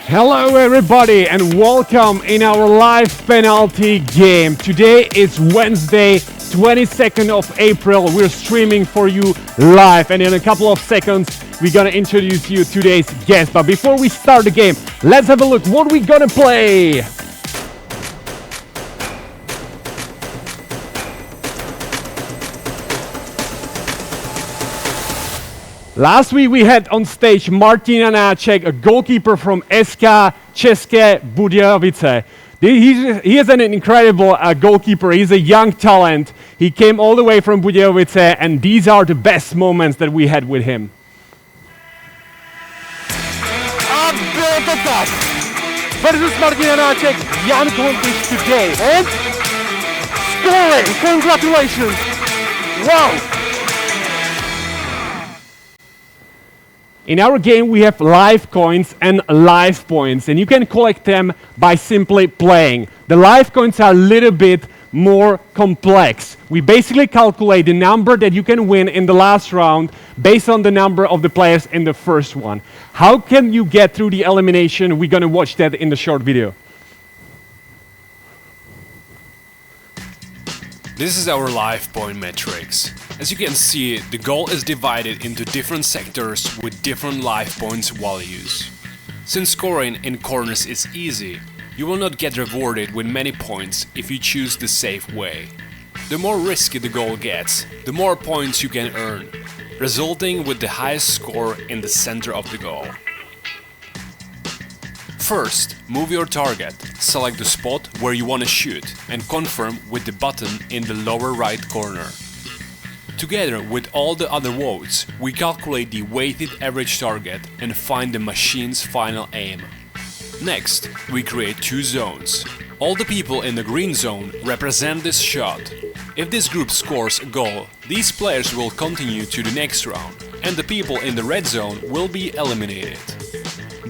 Hello everybody and welcome in our live penalty game. Today is Wednesday, 22nd of April. We're streaming for you live and in a couple of seconds we're gonna introduce you today's guest. But before we start the game, let's have a look what we're gonna play. Last week we had on stage Martina Náček, a goalkeeper from SK České Budějovice. He is an incredible goalkeeper. He's a young talent. He came all the way from Budějovice, and these are the best moments that we had with him. A byl to tak. Versus Martina Náček, Jan Kontič today. And scoring! Congratulations! Wow! In our game, we have live coins and live points, and you can collect them by simply playing. The live coins are a little bit more complex. We basically calculate the number that you can win in the last round based on the number of the players in the first one. How can you get through the elimination? We're going to watch that in the short video. This is our live point metrics. As you can see, the goal is divided into different sectors with different live points values. Since scoring in corners is easy, you will not get rewarded with many points if you choose the safe way. The more risky the goal gets, the more points you can earn, resulting with the highest score in the center of the goal. First, move your target, select the spot where you want to shoot and confirm with the button in the lower right corner. Together with all the other votes, we calculate the weighted average target and find the machine's final aim. Next, we create two zones. All the people in the green zone represent this shot. If this group scores a goal, these players will continue to the next round, and the people in the red zone will be eliminated.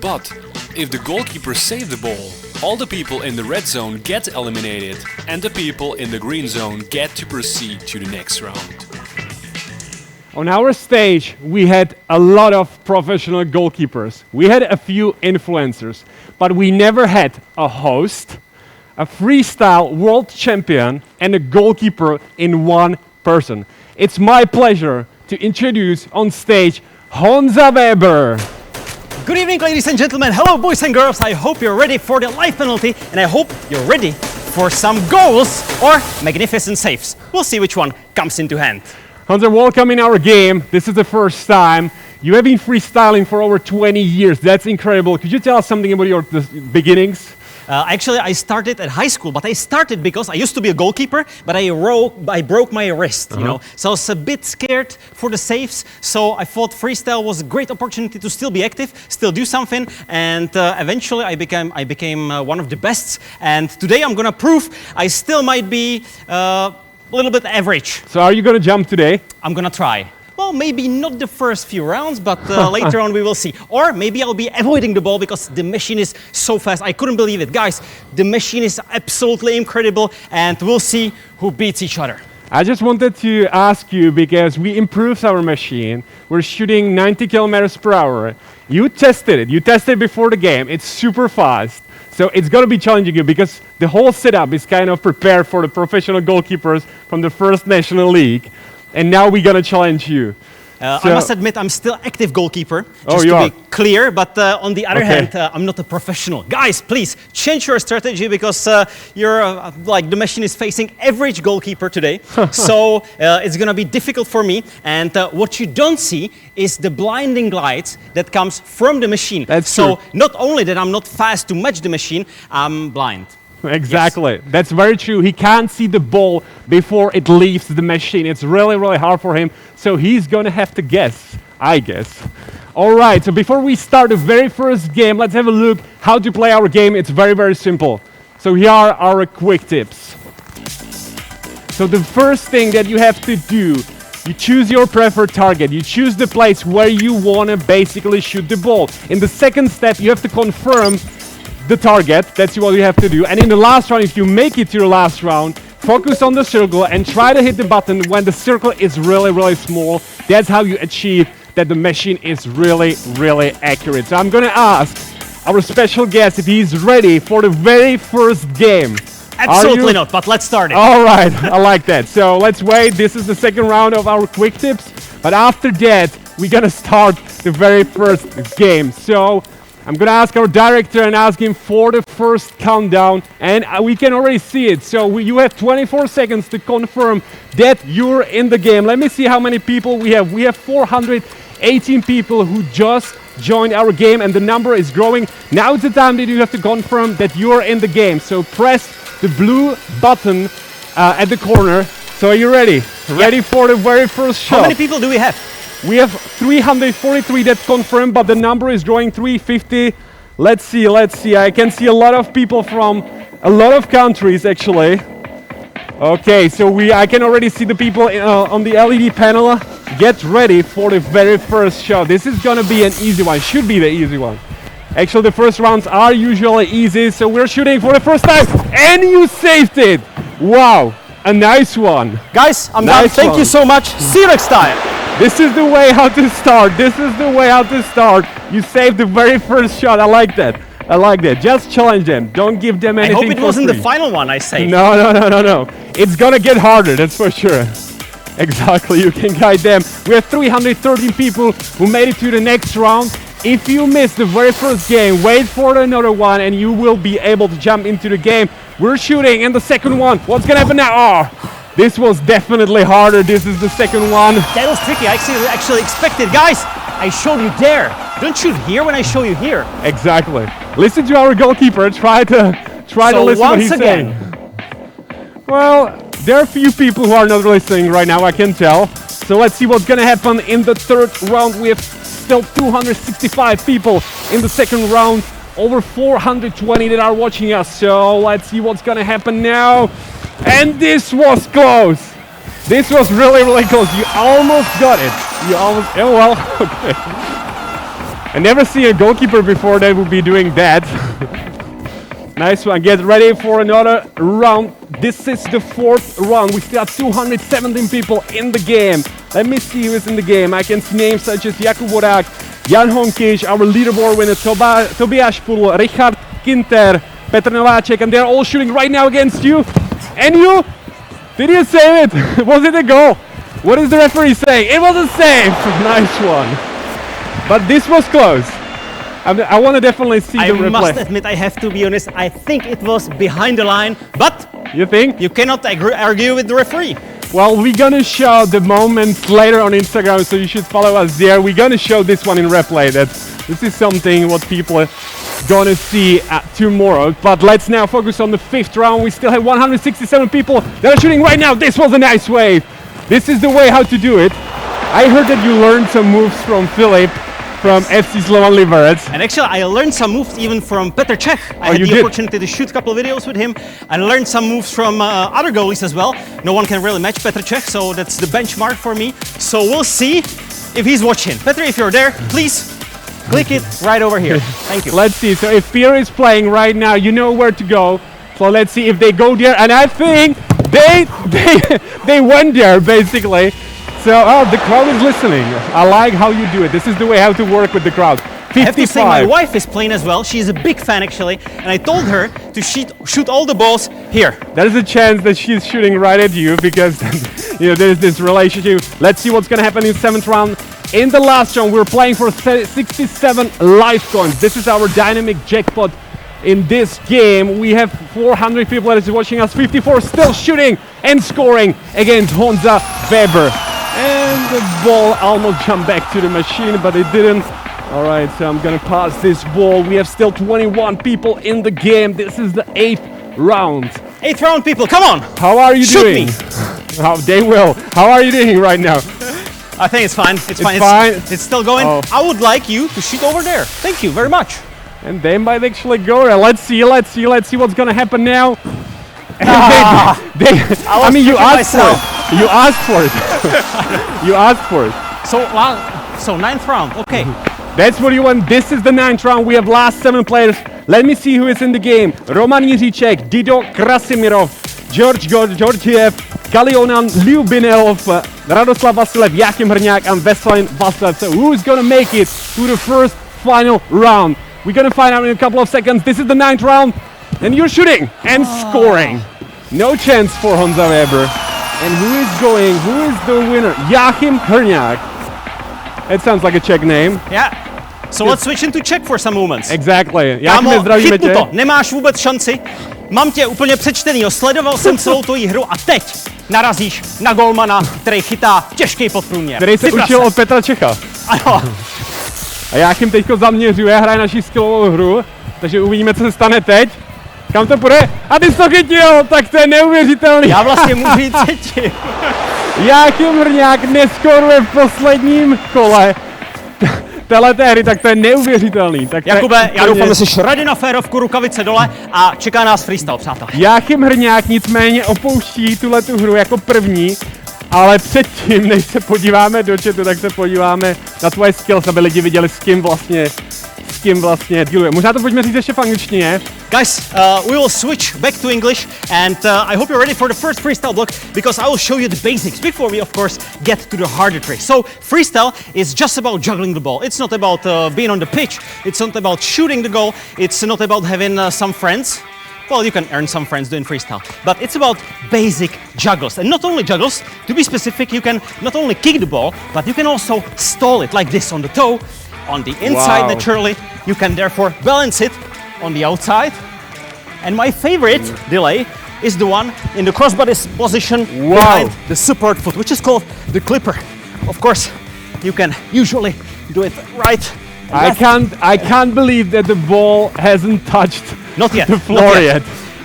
But if the goalkeeper saves the ball, all the people in the red zone get eliminated, and the people in the green zone get to proceed to the next round. On our stage, we had a lot of professional goalkeepers. We had a few influencers, but we never had a host, a freestyle world champion, and a goalkeeper in one person. It's my pleasure to introduce on stage Honza Weber. Good evening, ladies and gentlemen. Hello, boys and girls. I hope you're ready for the live penalty, and I hope you're ready for some goals or magnificent saves. We'll see which one comes into hand. Honza, welcome in our game. This is the first time. You have been freestyling for over 20 years. That's incredible. Could you tell us something about your beginnings? Actually, I started at high school, but I started because I used to be a goalkeeper, but I broke my wrist, you know. So I was a bit scared for the saves, so I thought freestyle was a great opportunity to still be active, still do something, and eventually I became one of the best. And today I'm gonna prove I still might be a little bit average. So are you gonna jump today? I'm gonna try. Well, maybe not the first few rounds, but later on we will see. Or maybe I'll be avoiding the ball because the machine is so fast. I couldn't believe it. Guys, the machine is absolutely incredible, and we'll see who beats each other. I just wanted to ask you, because we improved our machine. We're shooting 90 kilometers per hour. You tested it. You tested it before the game. It's super fast. So it's going to be challenging you because the whole setup is kind of prepared for the professional goalkeepers from the first National League. And now we're going to challenge you. I must admit, I'm still active goalkeeper, just to be clear, but on the other hand, I'm not a professional. Guys, please change your strategy because you're like the machine is facing average goalkeeper today. So it's going to be difficult for me. And what you don't see is the blinding light that comes from the machine. That's so true. Not only that I'm not fast to match the machine, I'm blind. Exactly. Yes. That's very true. He can't see the ball before it leaves the machine. It's really, really hard for him. So he's going to have to guess, I guess. All right, so before we start the very first game, let's have a look how to play our game. It's very, very simple. So here are our quick tips. So the first thing that you have to do, you choose your preferred target. You choose the place where you want to basically shoot the ball. In the second step, you have to confirm the target. That's what you have to do. And in the last round, if you make it to your last round, focus on the circle and try to hit the button when the circle is really, really small. That's how you achieve that the machine is really, really accurate. So I'm gonna ask our special guest if he's ready for the very first game. Absolutely not, but let's start it. All right, I like that. So let's wait. This is the second round of our quick tips. But after that, we're gonna start the very first game. So I'm gonna ask our director and ask him for the first countdown, and we can already see it. So you have 24 seconds to confirm that you're in the game. Let me see how many people we have. We have 418 people who just joined our game, and the number is growing. Now is the time that you have to confirm that you're in the game. So press the blue button at the corner. So are you ready? Ready for the very first shot? How many people do we have? We have 343 that's confirmed, but the number is growing 350. Let's see. I can see a lot of people from a lot of countries actually. Okay, so I can already see the people on the LED panel. Get ready for the very first shot. This is gonna be an easy one, should be the easy one. Actually, the first rounds are usually easy, so we're shooting for the first time, and you saved it! Wow, a nice one. Guys, I'm done. Thank you so much. See you next time. This is the way how to start. You saved the very first shot. I like that. Just challenge them. Don't give them anything. I hope it for wasn't free. the final one I saved. No. It's gonna get harder, that's for sure. Exactly, you can guide them. We have 313 people who made it to the next round. If you missed the very first game, wait for another one and you will be able to jump into the game. We're shooting in the second one. What's gonna happen now? Oh, this was definitely harder. This is the second one. That was tricky. I actually expected. Guys, I showed you there. Don't shoot here when I show you here. Exactly. Listen to our goalkeeper. Try to listen what he's saying. Well, there are a few people who are not listening right now, I can tell. So let's see what's gonna happen in the third round. We have still 265 people in the second round. Over 420 that are watching us. So let's see what's gonna happen now. And this was close. This was really close. You almost got it. Oh well, okay. I never see a goalkeeper before that would be doing that. Nice one. Get ready for another round. This is the fourth round. We still have 217 people in the game. Let me see who is in the game. I can see names such as Jakub Vodák, Jan Honkiš, our leaderboard winner, Tobias Pudl, Richard Kinter, Petr Nováček, and they're all shooting right now against you. And you? Did you save it? Was it a goal? What is the referee saying? It was a save. Nice one. But this was close. I want to definitely see the replay. I must admit, I have to be honest, I think it was behind the line, but you think? You cannot argue with the referee. Well, we're gonna show the moments later on Instagram, so you should follow us there. We're gonna show this one in replay. This is something what people are gonna see tomorrow. But let's now focus on the fifth round. We still have 167 people that are shooting right now. This was a nice wave. This is the way how to do it. I heard that you learned some moves from Filip from FC Slovan Liberec. And actually, I learned some moves even from Petr Cech. I had the opportunity to shoot a couple of videos with him. I learned some moves from other goalies as well. No one can really match Petr Cech, so that's the benchmark for me. So we'll see if he's watching. Petr, if you're there, please click it right over here. Thank you. Let's see. So if Pierre is playing right now, you know where to go. So let's see if they go there. And I think they went there basically. So, the crowd is listening. I like how you do it. This is the way how to work with the crowd. 55. I have to say, my wife is playing as well. She's a big fan, actually. And I told her to shoot all the balls here. There's a chance that she's shooting right at you because, there's this relationship. Let's see what's going to happen in the seventh round. In the last round, we're playing for 67 life coins. This is our dynamic jackpot. In this game, we have 400 people that is watching us. 54 still shooting and scoring against Honza Weber. And the ball almost jumped back to the machine, but it didn't. All right, so I'm gonna pass this ball. We have still 21 people in the game. This is the 8th round. 8th round, people, come on! How are you doing? Shoot me! They will. How are you doing right now? I think it's fine. It's fine. It's still going. Oh. I would like you to shoot over there. Thank you very much. And they might actually go there. Let's see what's gonna happen now. You asked for it. You asked for it. You asked for it. So 9th round, okay. That's what you want. This is the 9th round. We have last 7 players. Let me see who is in the game. Roman Jiříček, Dido Krasimirov, George Georgiev, Kalionan Lyubinov, Radoslav Vasilev, Jakub Hrňák, and Veselin Vasilev. So who's gonna make it to the first final round? We're gonna find out in a couple of seconds. This is the 9th round, and you're shooting and scoring. No chance for Honza Weber. And who is the winner? Joachim Hrňák. It sounds like a Czech name. Yeah. So let's switch into Czech for some moments. Exactly. Kámo, Joachim, zdravíme chytnu tě. to, nemáš vůbec šanci. Mám tě úplně přečtenýho, sledoval jsem celou tvoji hru a teď narazíš na golmana, který chytá těžký podprůměr. Který se Připrav učil od Petra Čecha. Ano. A Joachim teďko zaměřuje, hraje naši skillovou hru, takže uvidíme, co se stane teď. Kam to půjde? A ty jsi to chytil, tak to je neuvěřitelný. Já vlastně můžu jít třetí. Joachim Hrňák neskoruje v posledním kole téhleté hry, tak to je neuvěřitelný. Tak to je Jakube, já úplně- doufám, že jsi ready na férovku, rukavice dole a čeká nás freestyle, přátelé. Joachim Hrňák nicméně opouští tuhletu hru jako první, ale předtím, než se podíváme do chatu, tak se podíváme na tvoje skills, aby lidi viděli, s kým vlastně dealuje. Možná to pojďme říct ještě v angličtině. Guys, we will switch back to English and I hope you're ready for the first freestyle block because I will show you the basics before we of course get to the harder tricks. So freestyle is just about juggling the ball. It's not about being on the pitch. It's not about shooting the goal. It's not about having some friends. Well, you can earn some friends doing freestyle, but it's about basic juggles. And not only juggles, to be specific, you can not only kick the ball, but you can also stall it like this on the toe, on the inside Wow. naturally. You can therefore balance it on the outside. And my favorite delay is the one in the crossbody position behind the support foot, which is called the clipper. Of course, you can usually do it right. and left. I can't believe that the ball hasn't touched Not yet. the not floor yet.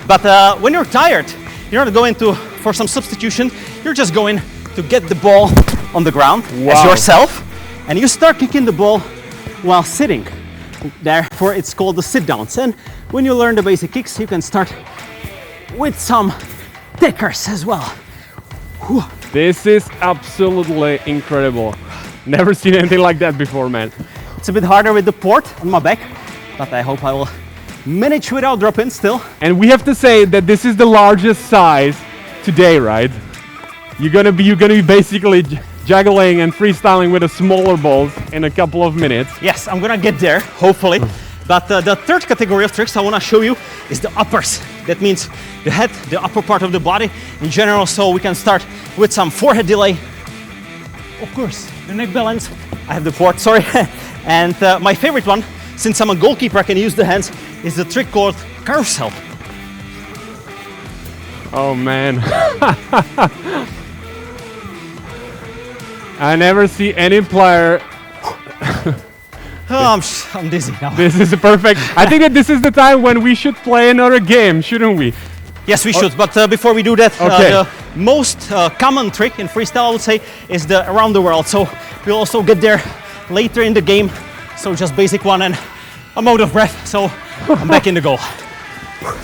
But when you're tired, you're not going for some substitution. You're just going to get the ball on the ground as Wow. yourself, and you start kicking the ball while sitting. Therefore, it's called the sit downs. And when you learn the basic kicks, you can start with some tickers as well. This is absolutely incredible. Never seen anything like that before, man. It's a bit harder with the port on my back, but I hope I will manage without dropping still. And we have to say that this is the largest size today, right? You're gonna be basically juggling and freestyling with the smaller balls in a couple of minutes. Yes, I'm gonna get there, hopefully. But the third category of tricks I wanna show you is the uppers. That means the head, the upper part of the body in general, so we can start with some forehead delay. Of course, the neck balance. I have the port, sorry. And my favorite one, since I'm a goalkeeper, I can use the hands, is the trick called carousel. Oh man. I never see any player. Oh, I'm dizzy now. This is perfect. I think that this is the time when we should play another game, shouldn't we? Yes, we should. But before we do that, Okay. the most common trick in freestyle, I would say, is the around the world. So we'll also get there later in the game. So just basic one, and I'm out of breath. So I'm back in the goal.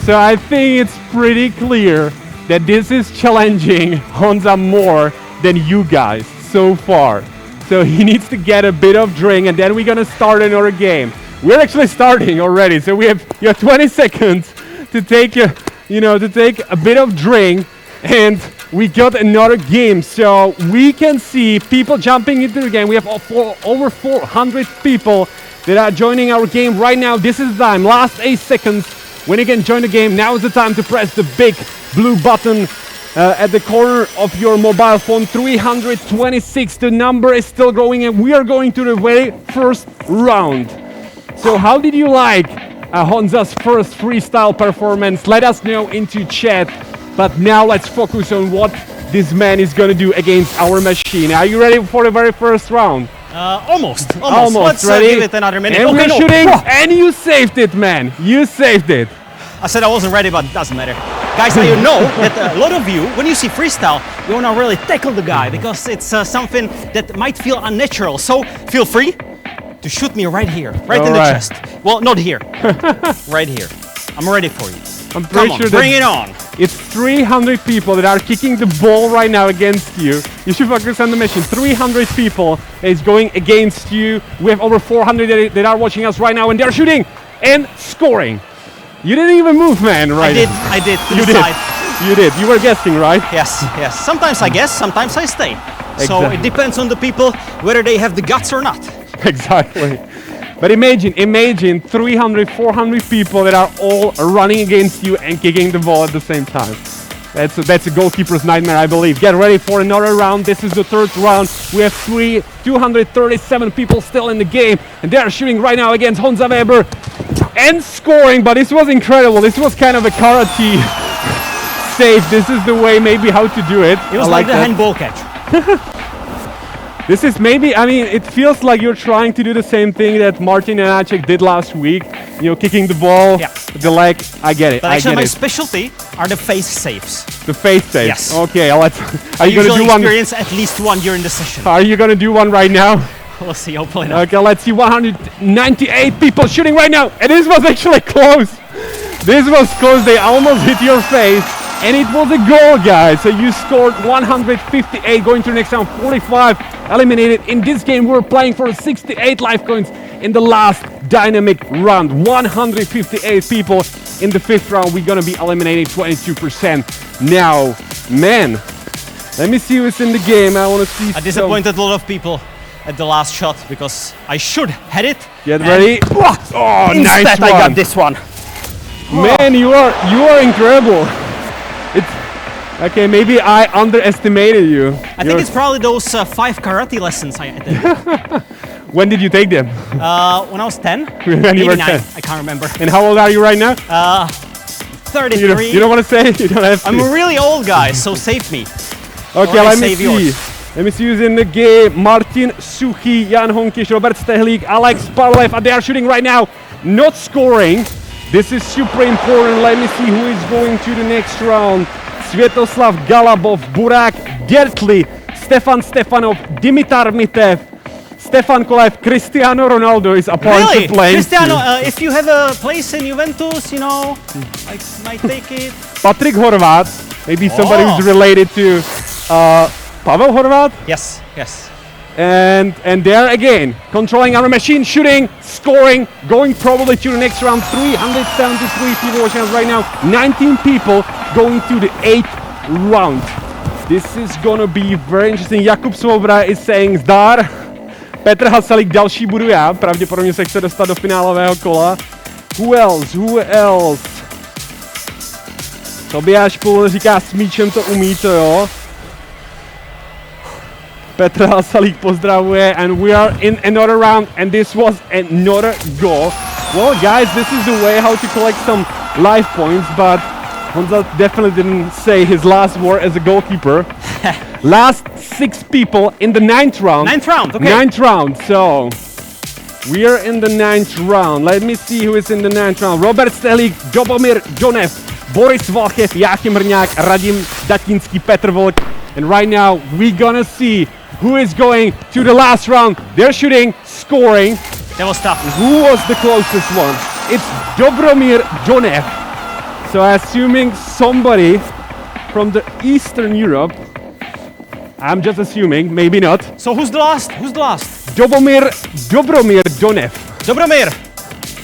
So I think it's pretty clear that this is challenging Honza more than you guys so far. So he needs to get a bit of drink, and then we're gonna start another game. We're actually starting already, so you have 20 seconds to take a bit of drink, and we got another game. So we can see people jumping into the game. We have over 400 people that are joining our game right now. This is the time, last 8 seconds. When you can join the game, now is the time to press the big blue button at the corner of your mobile phone. 326, the number is still growing, and we are going to the very first round. So how did you like Honza's first freestyle performance? Let us know into chat. But now let's focus on what this man is going to do against our machine. Are you ready for the very first round? Almost. Let's ready? give it another minute. And Okay, we're no. shooting, Whoa. and you saved it, man. You saved it. I said I wasn't ready, but it doesn't matter. Guys, now you know that a lot of you, when you see freestyle, you want to really tackle the guy because it's something that might feel unnatural. So feel free to shoot me right here, right in the Alright. chest. Well, not here, right here. I'm ready for you. I'm pretty Come on, sure bring it that on. it's 300 people that are kicking the ball right now against you. You should focus on the mission. 300 people is going against you. We have over 400 that are watching us right now, and they're shooting and scoring. You didn't even move, man, right? I did. To You the did. side. You did. You were guessing, right? Yes. Sometimes I guess, sometimes I stay. So Exactly. it depends on the people whether they have the guts or not. Exactly. But imagine 300, 400 people that are all running against you and kicking the ball at the same time. That's a goalkeeper's nightmare, I believe. Get ready for another round. This is the third round. We have 237 people still in the game, and they are shooting right now against Honza Weber and scoring. But this was incredible. This was kind of a karate save. This is the way maybe how to do it. It was like the handball catch. This is maybe, I mean, it feels like you're trying to do the same thing that Martin Janacek did last week. You know, kicking the ball, the leg. I get it. But actually, my specialty are the face saves. The face saves. Yes. Okay, let's. Are you gonna do one? Experience at least one during the session. Are you gonna do one right now? We'll see. Hopefully not. Okay, let's see. 198 people shooting right now, and this was actually close. This was close. They almost hit your face. And it was a goal, guys. So you scored 158, going to the next round, 45 eliminated. In this game, we're playing for 68 life coins in the last dynamic round. 158 people in the fifth round. We're gonna be eliminating 22%. Now, man, let me see who's in the game. I wanna see. I disappointed a lot of people at the last shot because I should had it. Get ready. Oh, Instead, nice one. I got this one. Man, you are incredible. Okay, maybe I underestimated you. I think it's probably those 5 karate lessons I attended. When did you take them? When I was 10, When you were 89, 10. I can't remember. And how old are you right now? 33. You don't want to say? You don't have to. I'm a really old guy, so save me. Okay, Or I let me save see. yours. Let me see who's in the game. Martin Suchy, Jan Honkiš, Robert Stehlík, Alex Parlev, and they are shooting right now. Not scoring. This is super important. Let me see who is going to the next round. Sviatoslav Galabov, Burak Gertli, Stefan Stefanov, Dimitar Mitev, Stefan Kolev, Cristiano Ronaldo is apparently playing. Cristiano, if you have a place in Juventus, you know, I might take it. Patrik Horvat, maybe somebody who's related to Pavel Horvat. Yes, yes. And there again, controlling our machine, shooting, scoring, going probably to the next round. 373 people watching us right now. 19 people going to the 8th round. This is gonna be very interesting. Jakub Svoboda is saying zdar. Petr Hasalík, další budu já. Pravděpodobně se chce dostat do finálového kola. Who else? Tobiáš Půl říká, s míčem to umí, to jo. Petr Hasalík pozdravuje, and we are in another round, and this was another goal. Well, guys, this is the way how to collect some life points, but Honza definitely didn't say his last word as a goalkeeper. Last 6 people in the 9th round. 9th round, okay. 9th round, so we are in the 9th round. Let me see who is in the 9th round. Robert Stehlík, Dobomir Jonev, Boris Valchev, Jáchym Hrňák, Radim Datinský, Petr Volk. And right now, we're gonna see who is going to the last round. They're shooting, scoring. That was tough. Who was the closest one? It's Dobromir Jonev. So assuming somebody from the Eastern Europe. I'm just assuming, maybe not. So who's the last? Who's the last? Dobromir Jonev. Dobromir.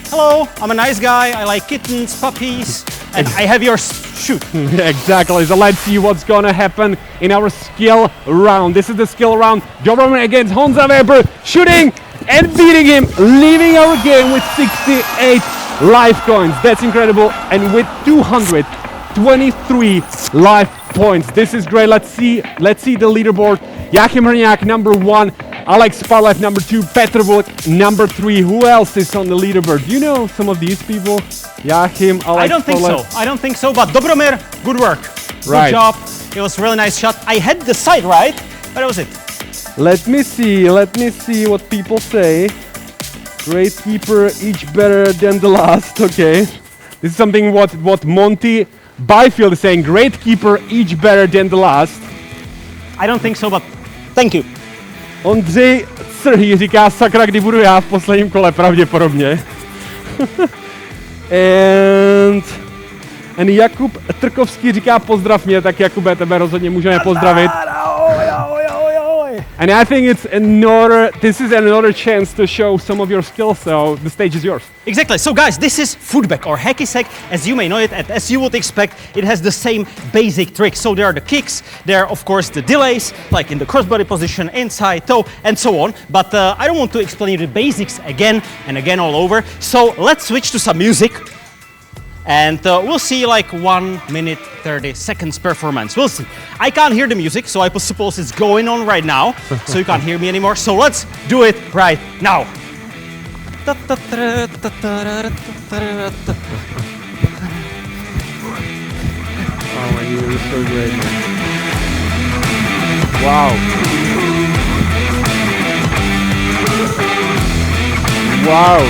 Hello, I'm a nice guy. I like kittens, puppies, and I have your shoot. Exactly. So let's see what's gonna happen in our skill round. This is the skill round. Dobromir against Honza Weber, shooting and beating him, leaving our game with 68 life coins. That's incredible. And with 223 life points. This is great. Let's see the leaderboard. Jáchym Hrňák, number 1. Alex Parlev, number 2. Petr Volk, number 3. Who else is on the leaderboard? Do you know some of these people? Jáchym, Alex I don't think Parlev. so. I don't think so. But Dobromir, good work. Right. Good job. It was a really nice shot. I had the side right, but that was it. Let me see what people say. Great keeper, each better than the last. Okay. This is something what Monty Byfield is saying. Great keeper, each better than the last. I don't think so, but thank you. Ondřej Crhý říká, sakra, kdy budu já v posledním kole, pravděpodobně. And Jakub Trkovský říká, pozdrav mě, tak Jakube, tebe rozhodně můžeme pozdravit. Ahoj. And I think this is another chance to show some of your skills, so the stage is yours. Exactly. So guys, this is footback or hacky sack as you may know it, and as you would expect, it has the same basic tricks. So there are the kicks, there are of course the delays, like in the crossbody position, inside toe, and so on. But I don't want to explain you the basics again and again all over. So let's switch to some music. And we'll see like 1 minute 30 seconds performance. We'll see. I can't hear the music, so I suppose it's going on right now. So you can't hear me anymore. So let's do it right now. Oh, you're so great, man. Wow. Wow.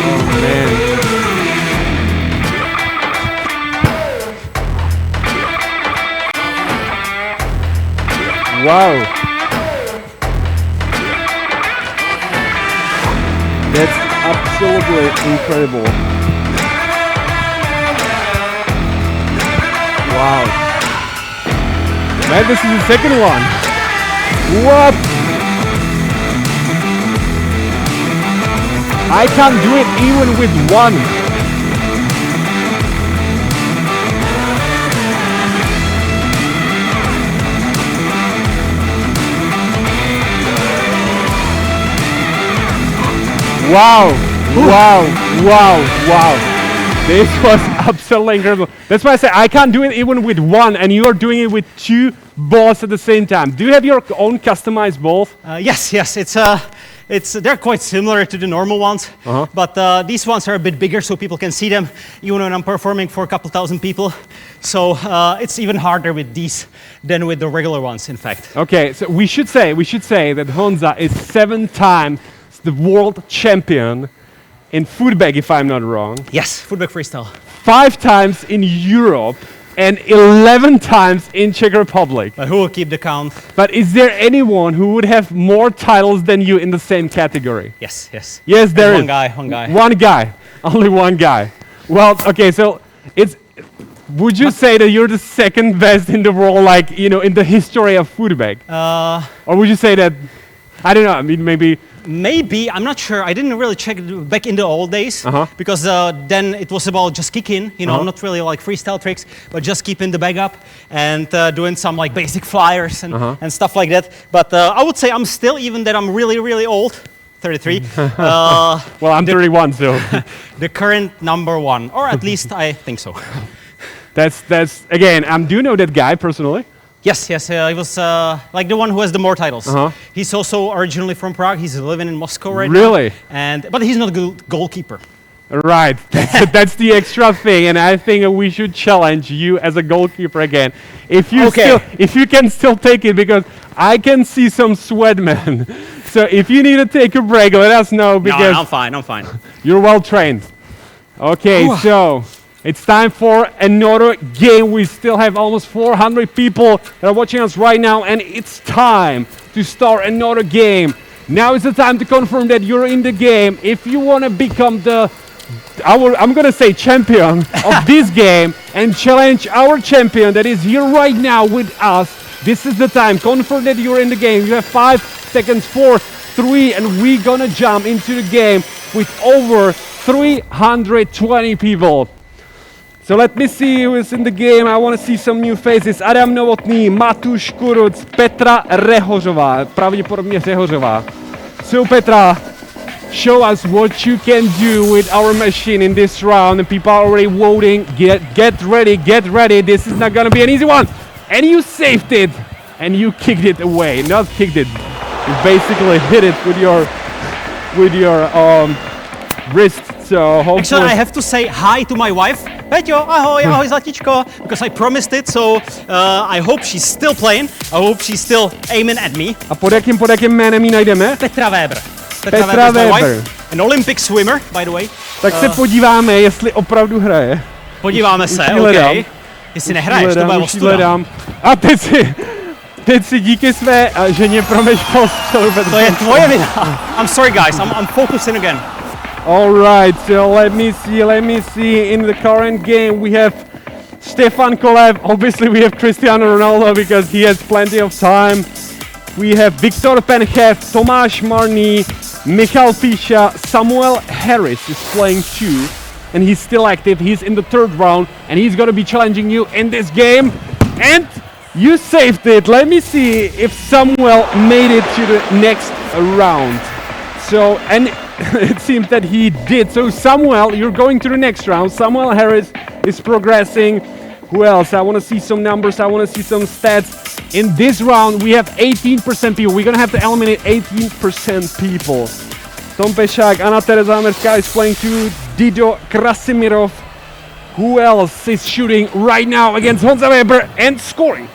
Oh, man. Wow. That's absolutely incredible. Wow. Man, this is the second one. What? I can't do it even with one. Wow, wow, wow, wow. This was absolutely incredible. That's why I say I can't do it even with one, and you are doing it with two balls at the same time. Do you have your own customized balls? Yes, they're quite similar to the normal ones, but these ones are a bit bigger so people can see them, even when I'm performing for a couple thousand people. So it's even harder with these than with the regular ones, in fact. Okay, so we should say that Honza is 7 times the world champion in footbag, if I'm not wrong. Yes, footbag freestyle. 5 times in Europe and 11 times in Czech Republic. But who will keep the count? But is there anyone who would have more titles than you in the same category? Yes. Yes, there is. One guy. One guy. Only one guy. Well, okay, so would you say that you're the second best in the world, like, in the history of footbag? Or would you say that, I don't know, I mean, Maybe, I'm not sure. I didn't really check it back in the old days because then it was about just kicking, not really like freestyle tricks, but just keeping the bag up and doing some like basic flyers and stuff like that. But I would say I'm still, even that I'm really, really old, 33. Well, I'm 31, so. The current number one, or at least I think so. That's again, do you know that guy personally? Yes, he was like the one who has the more titles. He's also originally from Prague. He's living in Moscow right now. Really? But he's not a good goalkeeper. Right, that's the extra thing, and I think we should challenge you as a goalkeeper again. If you can still take it, because I can see some sweat, man. So if you need to take a break, let us know, because no, I'm fine. You're well trained. Okay, so it's time for another game. We still have almost 400 people that are watching us right now, and it's time to start another game. Now is the time to confirm that you're in the game. If you want to become I'm going to say champion of this game and challenge our champion that is here right now with us, this is the time. Confirm that you're in the game. You have 5 seconds, 4, 3, and we're going to jump into the game with over 320 people. So let me see who is in the game. I want to see some new faces. Adam Novotný, Matuš Kuruc, Petra Rehořová, pravděpodobně Řehořová. So Petra, show us what you can do with our machine in this round. And people are already voting. Get ready. This is not gonna be an easy one. And you saved it. And you kicked it away. Not kicked it. You basically hit it with your wrist. So hopefully. Actually, I have to say hi to my wife. Peťo, ahoj zlatičko, because I promised it, so I hope she's still playing. I hope she's still aiming at me. A pod jakým jménem ji najdeme? Petra Weber. Petra Weber. An Olympic swimmer, by the way. Tak se podíváme, jestli opravdu hraje. Podíváme se, OK. Jestli nehraješ, to bude ostuda. A teď si díky své ženě promeškal střelu. To je tvoje vina. I'm sorry guys, I'm focusing again. All right, so let me see. In the current game, we have Stefan Kolev. Obviously, we have Cristiano Ronaldo because he has plenty of time. We have Viktor Penchev, Tomáš Marný, Michal Pisha, Samuel Harris is playing too, and he's still active. He's in the third round, and he's gonna be challenging you in this game. And you saved it. Let me see if Samuel made it to the next round. So, and it seems that he did. So Samuel, you're going to the next round. Samuel Harris is progressing. Who else? I want to see some numbers. I want to see some stats. In this round, we have 18% people. We're gonna have to eliminate 18% people. Tom Pešák, Anna Tereza Amerská is playing too. Dido Krasimirov. Who else is shooting right now against Honza Weber and scoring?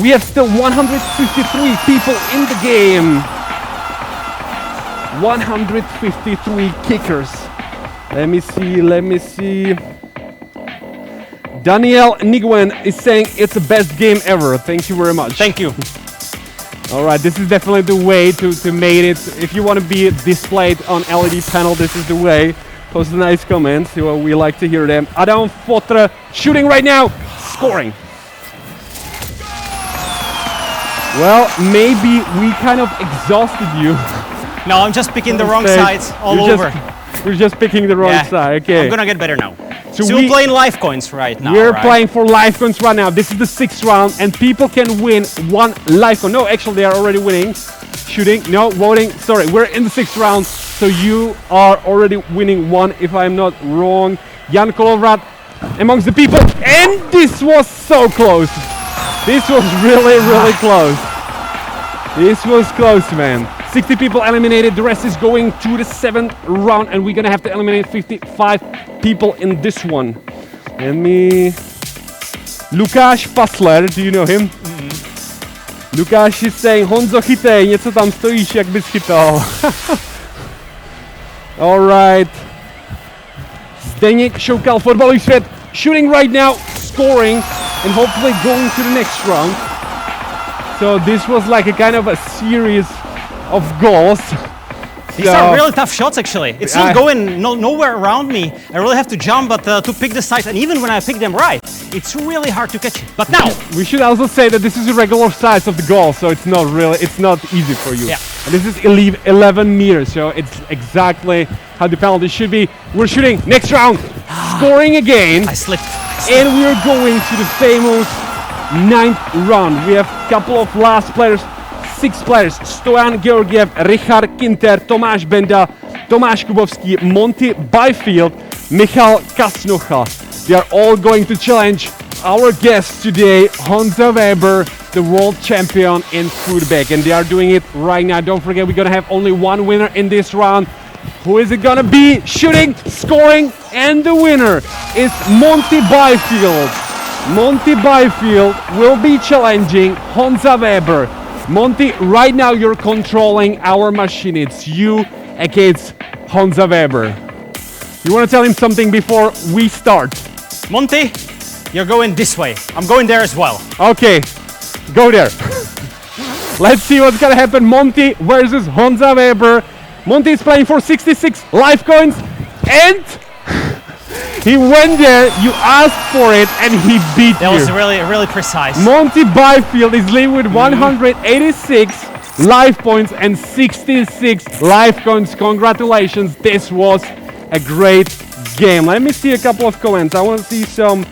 We have still 153 people in the game. 153 kickers. Let me see. Daniel Niguen is saying it's the best game ever. Thank you very much. Thank you. All right, this is definitely the way to make it. If you want to be displayed on LED panel, this is the way. Post nice comments. We like to hear them. Adam Fotra shooting right now, scoring. Well, maybe we kind of exhausted you. No, I'm just picking the wrong sides all over. You're just picking the wrong side. Okay. I'm gonna get better now. So we're playing life coins right now. We're right? playing for life coins right now. This is the 6th round, and people can win 1 life coin. No, actually, they are already winning. Shooting, no, voting. Sorry, we're in the 6th round, so you are already winning 1, if I'm not wrong. Jan Kolovrat amongst the people, and this was so close. This was really, really close. This was close, man. 60 people eliminated, the rest is going to the 7th round, and we're gonna have to eliminate 55 people in this one. Lukáš Passler, do you know him? Lukáš is saying, Honzo, chytej, něco tam stojíš, jak bys chytal. Alright. Zdeněk Šoukal, fotbalový svět, shooting right now, scoring, and hopefully going to the next round. So this was like a kind of a series of goals. These are really tough shots, actually. It's not going nowhere around me. I really have to jump, but to pick the size, and even when I pick them right, it's really hard to catch it. But now, we should also say that this is a regular size of the goal, so it's not easy for you. Yeah. And this is 11 meters, so it's exactly how the penalty should be. We're shooting next round, scoring again. I slipped. And we're going to the famous 9th round. We have a couple of last players. 6 players, Stojan Georgiev, Richard Kinter, Tomáš Benda, Tomáš Kubovský, Monty Byfield, Michal Kasnocha. They are all going to challenge our guest today, Honza Weber, the world champion in footbag. And they are doing it right now. Don't forget, we're gonna have only 1 winner in this round. Who is it gonna be? Shooting, scoring, and the winner is Monty Byfield. Monty Byfield will be challenging Honza Weber. Monty, right now you're controlling our machine. It's you against Honza Weber. You want to tell him something before we start? Monty, you're going this way. I'm going there as well. Okay, go there. Let's see what's gonna happen. Monty versus Honza Weber. Monty is playing for 66 life coins, and he went there, you asked for it, and he beat you. That was really precise. Monty Byfield is leading with 186 life points and 66 life coins. Congratulations, this was a great game. Let me see a couple of comments. I want to see some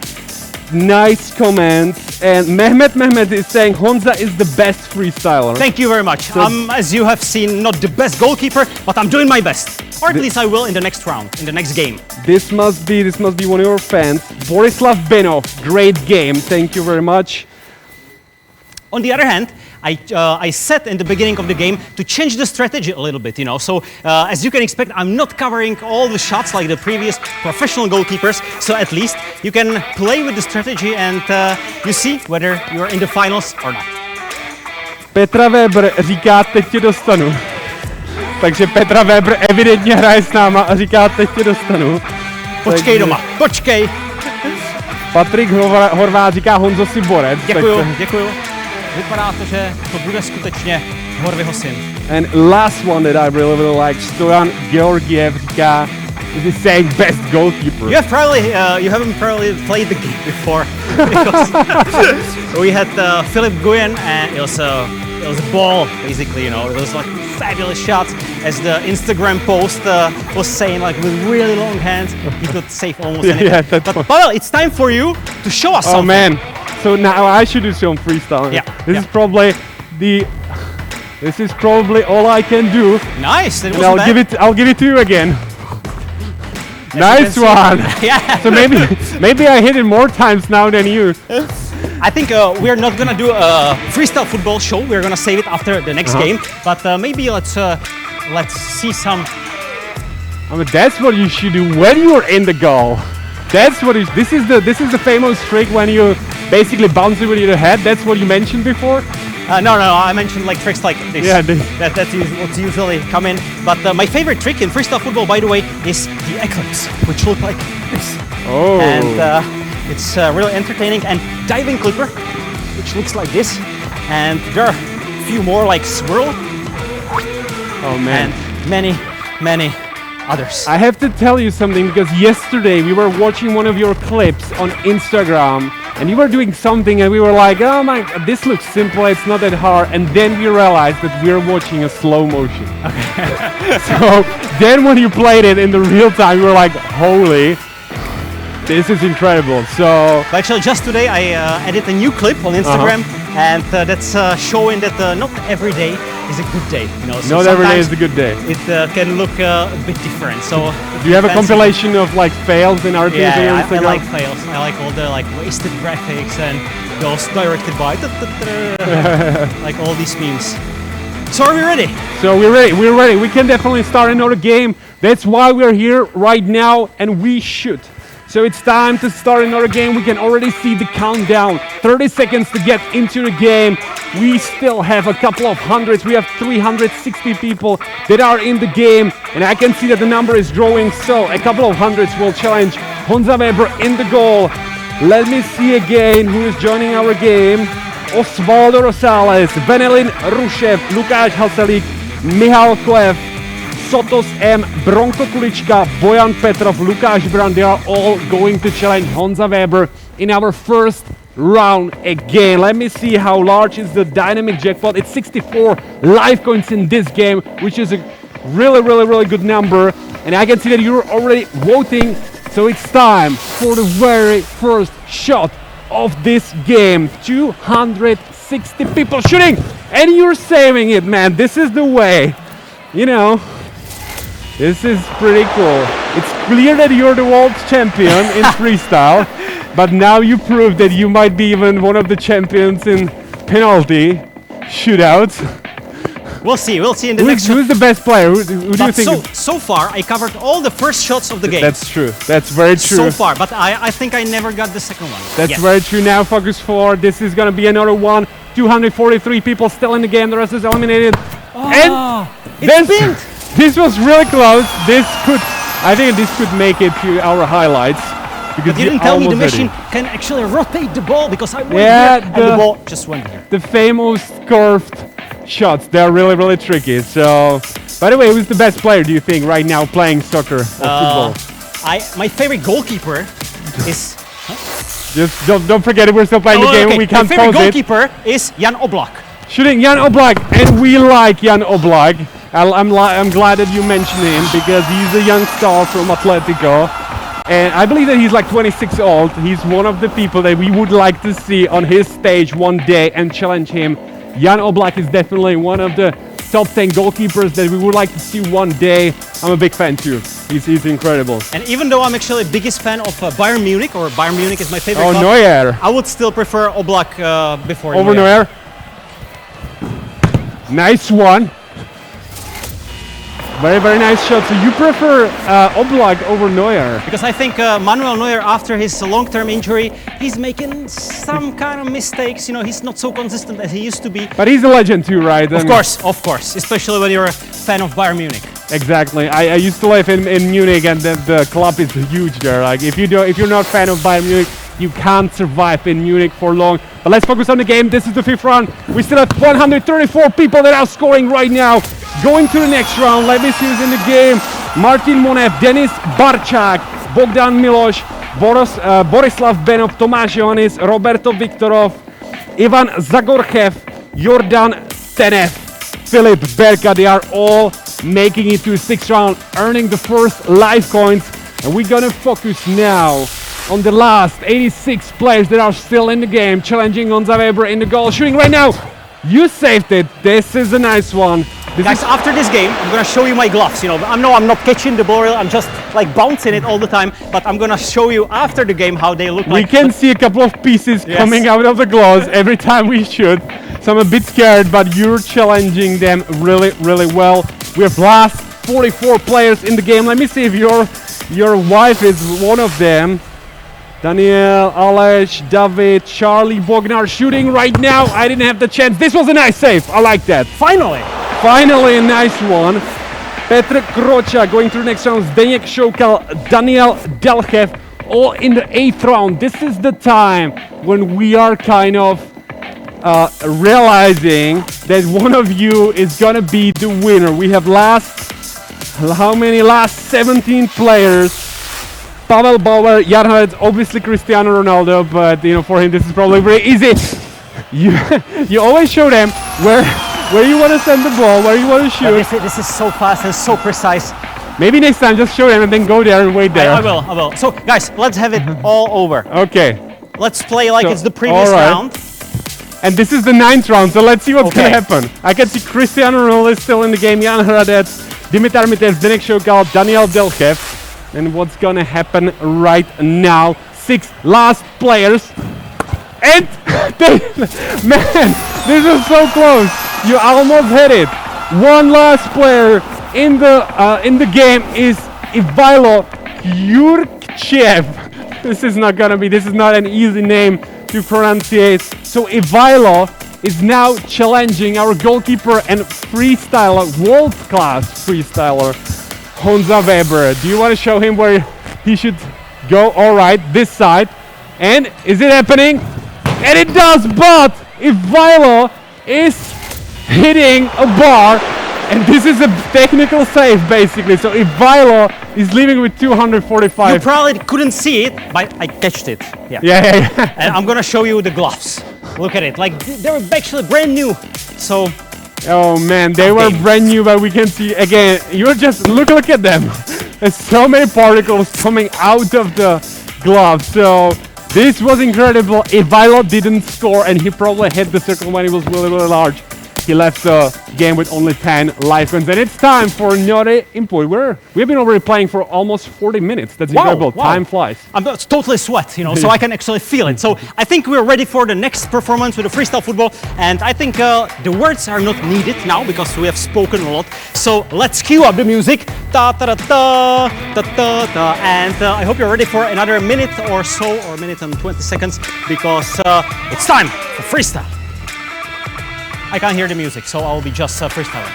nice comments. And Mehmet is saying Honza is the best freestyler. Thank you very much. I'm, as you have seen, not the best goalkeeper, but I'm doing my best. Or at least I will in the next round, in the next game. This must be one of your fans. Borislav Benov, great game. Thank you very much. On the other hand, I said in the beginning of the game to change the strategy a little bit, you know. So as you can expect, I'm not covering all the shots like the previous professional goalkeepers. So at least you can play with the strategy and you see whether you're in the finals or not. Petra Weber říká, teď tě dostanu. Takže Petra Weber evidentně hraje s náma a říká, teď tě dostanu. Počkej doma, počkej. Patrik Horvát říká, Honzo si borec. Děkuju. Vypadá to, že to bude skutečně Horvyho syn. And last one that I really like, Stojan Georgiev říká, This is saying best goalkeeper. You haven't probably played the game before because we had Philip Guyen, and it was a ball basically. You know, it was like fabulous shots. As the Instagram post was saying, like with really long hands, he could save almost anything. Yeah, that's but Pavel, it's time for you to show us something. Oh man! So now I should do some freestyle. Yeah. This is probably all I can do. Nice. That And wasn't bad. I'll give it to you again. Nice see. one. Yeah. So maybe I hit it more times now than you. I think we're not gonna do a freestyle football show. We're gonna save it after the next game. But maybe let's see some. I mean, that's what you should do when you're in the goal. That's what is. This is the famous trick when you basically bounce it with your head. That's what you mentioned before. No, I mentioned like tricks like this. Yeah, That's what's usually come in. But my favorite trick in freestyle football, by the way, is the eclipse, which look like this. Oh. And it's really entertaining. And diving clipper, which looks like this. And there are a few more like swirl. Oh man. And many others. I have to tell you something, because yesterday we were watching one of your clips on Instagram and you were doing something and we were like, oh my God, this looks simple, it's not that hard. And then we realized that we're watching a slow motion. Okay. So then when you played it in the real time, we were like, holy, this is incredible. So But actually, just today I edited a new clip on Instagram, and that's showing that not every day is a good day. You know, so not every day sometimes is a good day. It can look a bit different. So Do you have a fancy- compilation of like fails in our Yeah, on I Instagram? like fails. I like all the like wasted graphics and those directed by like all these memes. So are we ready? So we're ready. We can definitely start another game. That's why we're here right now, and we should. So it's time to start another game. We can already see the countdown. 30 seconds to get into the game. We still have a couple of hundreds. We have 360 people that are in the game, and I can see that the number is growing. So a couple of hundreds will challenge Honza Weber in the goal. Let me see again who is joining our game. Osvaldo Rosales, Benelin Rušev, Lukáš Haselík, Michal Koev, Sotos M, Bronko Kulička, Bojan Petrov, Lukáš Brand. They are all going to challenge Honza Weber in our first round again. Let me see how large is the dynamic jackpot. It's 64 live coins in this game, which is a really good number. And I can see that you're already voting. So it's time for the very first shot of this game. 260 people shooting, and you're saving it, man. This is the way. You know, this is pretty cool. It's clear that you're the world champion in freestyle, but now you prove that you might be even one of the champions in penalty shootouts. We'll see in the next shot. Who's the best player? Who do you But think? so far, I covered all the first shots of the game. That's true. That's very true. So far, but I think I never got the second one. That's Yes. very true. Now focus forward. This is gonna be another one. 243 people still in the game. The rest is eliminated. And this was really close. I think this could make it to our highlights. Because But you didn't tell me the almost did machine can actually rotate the ball, because I went Yeah, here and the ball just went here. the famous curved shots. They're really tricky. So, by the way, who's the best player, do you think, right now playing soccer or football? My favorite goalkeeper is. Just don't forget that we're still playing the game. Okay. We can't My favorite pause it. goalkeeper is Jan Oblak. Shooting Jan Oblak, and we like Jan Oblak. I'm glad that you mentioned him, because he's a young star from Atletico, and I believe that he's like 26 old. He's one of the people that we would like to see on his stage one day and challenge him. Jan Oblak is definitely one of the top 10 goalkeepers that we would like to see one day. I'm a big fan too. He's incredible. And even though I'm actually the biggest fan of Bayern Munich, or Bayern Munich is my favorite Oh, club, Neuer. I would still prefer Oblak before Over Neuer. Nice one. Very nice shot. So you prefer Oblak over Neuer? Because I think Manuel Neuer, after his long-term injury, he's making some kind of mistakes. You know, he's not so consistent as he used to be. But he's a legend too, right? Of course, especially when you're a fan of Bayern Munich. Exactly. I used to live in Munich, and the club is huge there. Like if you're not a fan of Bayern Munich, you can't survive in Munich for long. But let's focus on the game. This is the fifth round. We still have 134 people that are scoring right now. Going to the next round. Let me see who's in the game. Martin Monev, Denis Barčák, Bogdan Miloš, Borislav Benov, Tomáš Johannis, Roberto Viktorov, Ivan Zagorchev, Jordan Tenev, Filip Berka. They are all making it to the 6th round, earning the first life coins. And we're gonna focus now on the last 86 players that are still in the game, challenging Honza Weber in the goal, shooting right now. You saved it. This is a nice one. Guys, after this game, I'm gonna show you my gloves. You know, I'm not catching the ball, I'm just like bouncing it all the time. But I'm gonna show you after the game how they look We like. can see a couple of pieces coming out of the gloves every time we shoot. So I'm a bit scared, but you're challenging them really, really well. We have last 44 players in the game. Let me see if your wife is one of them. Daniel, Aleš, David, Charlie, Bognar shooting right now. I didn't have the chance. This was a nice save. I like that. Finally a nice one. Petr Kroča going through the next round. Zdeněk Šoukal, Daniel Delchev, all in the 8th round. This is the time when we are kind of realizing that one of you is gonna be the winner. We have last 17 players. Pavel Bauer, Jan Hradec, obviously Cristiano Ronaldo, but you know, for him this is probably very easy. You always show them where you want to send the ball, where you want to shoot. This is so fast and so precise. Maybe next time just show them and then go there and wait there. I will. So guys, let's have it all over. Okay. Let's play like So, it's the previous all right. round. And this is the 9th round, so let's see what's Okay. gonna happen. I can see Cristiano Ronaldo is still in the game, Jan Hradec, Dimitar Mitev, Zdeněk Šoukal, Daniel Delchev. And what's gonna happen right now? 6 last players. And man, this is so close. You almost hit it. One last player in the game is Ivailo Jurkchev. This is not an easy name to pronunciate. So Ivailo is now challenging our goalkeeper and freestyler, world-class freestyler, Honza Weber. Do you want to show him where he should go? All right, this side. And is it happening? And it does, but Ivailo is hitting a bar, and this is a technical save basically. So Ivailo is leaving with 245. You probably couldn't see it, but I catched it. Yeah. And I'm gonna show you the gloves. Look at it, like they're actually brand new. So Oh man, they were brand new, but we can see again. You're just look at them. There's so many particles coming out of the glove. So this was incredible. Ivailo didn't score, and he probably hit the circle when it was really, really large. He left the game with only 10 life wins, and it's time for Nore Impoi. We've been already playing for almost 40 minutes. That's incredible. Wow. Time flies. I'm totally sweat, you know, so I can actually feel it. So I think we're ready for the next performance with the freestyle football, and I think the words are not needed now because we have spoken a lot. So let's cue up the music. Ta ta ta ta ta ta ta. And I hope you're ready for another minute or so, or a minute and 20 seconds, because it's time for freestyle. I can't hear the music, so I'll be just freestyling.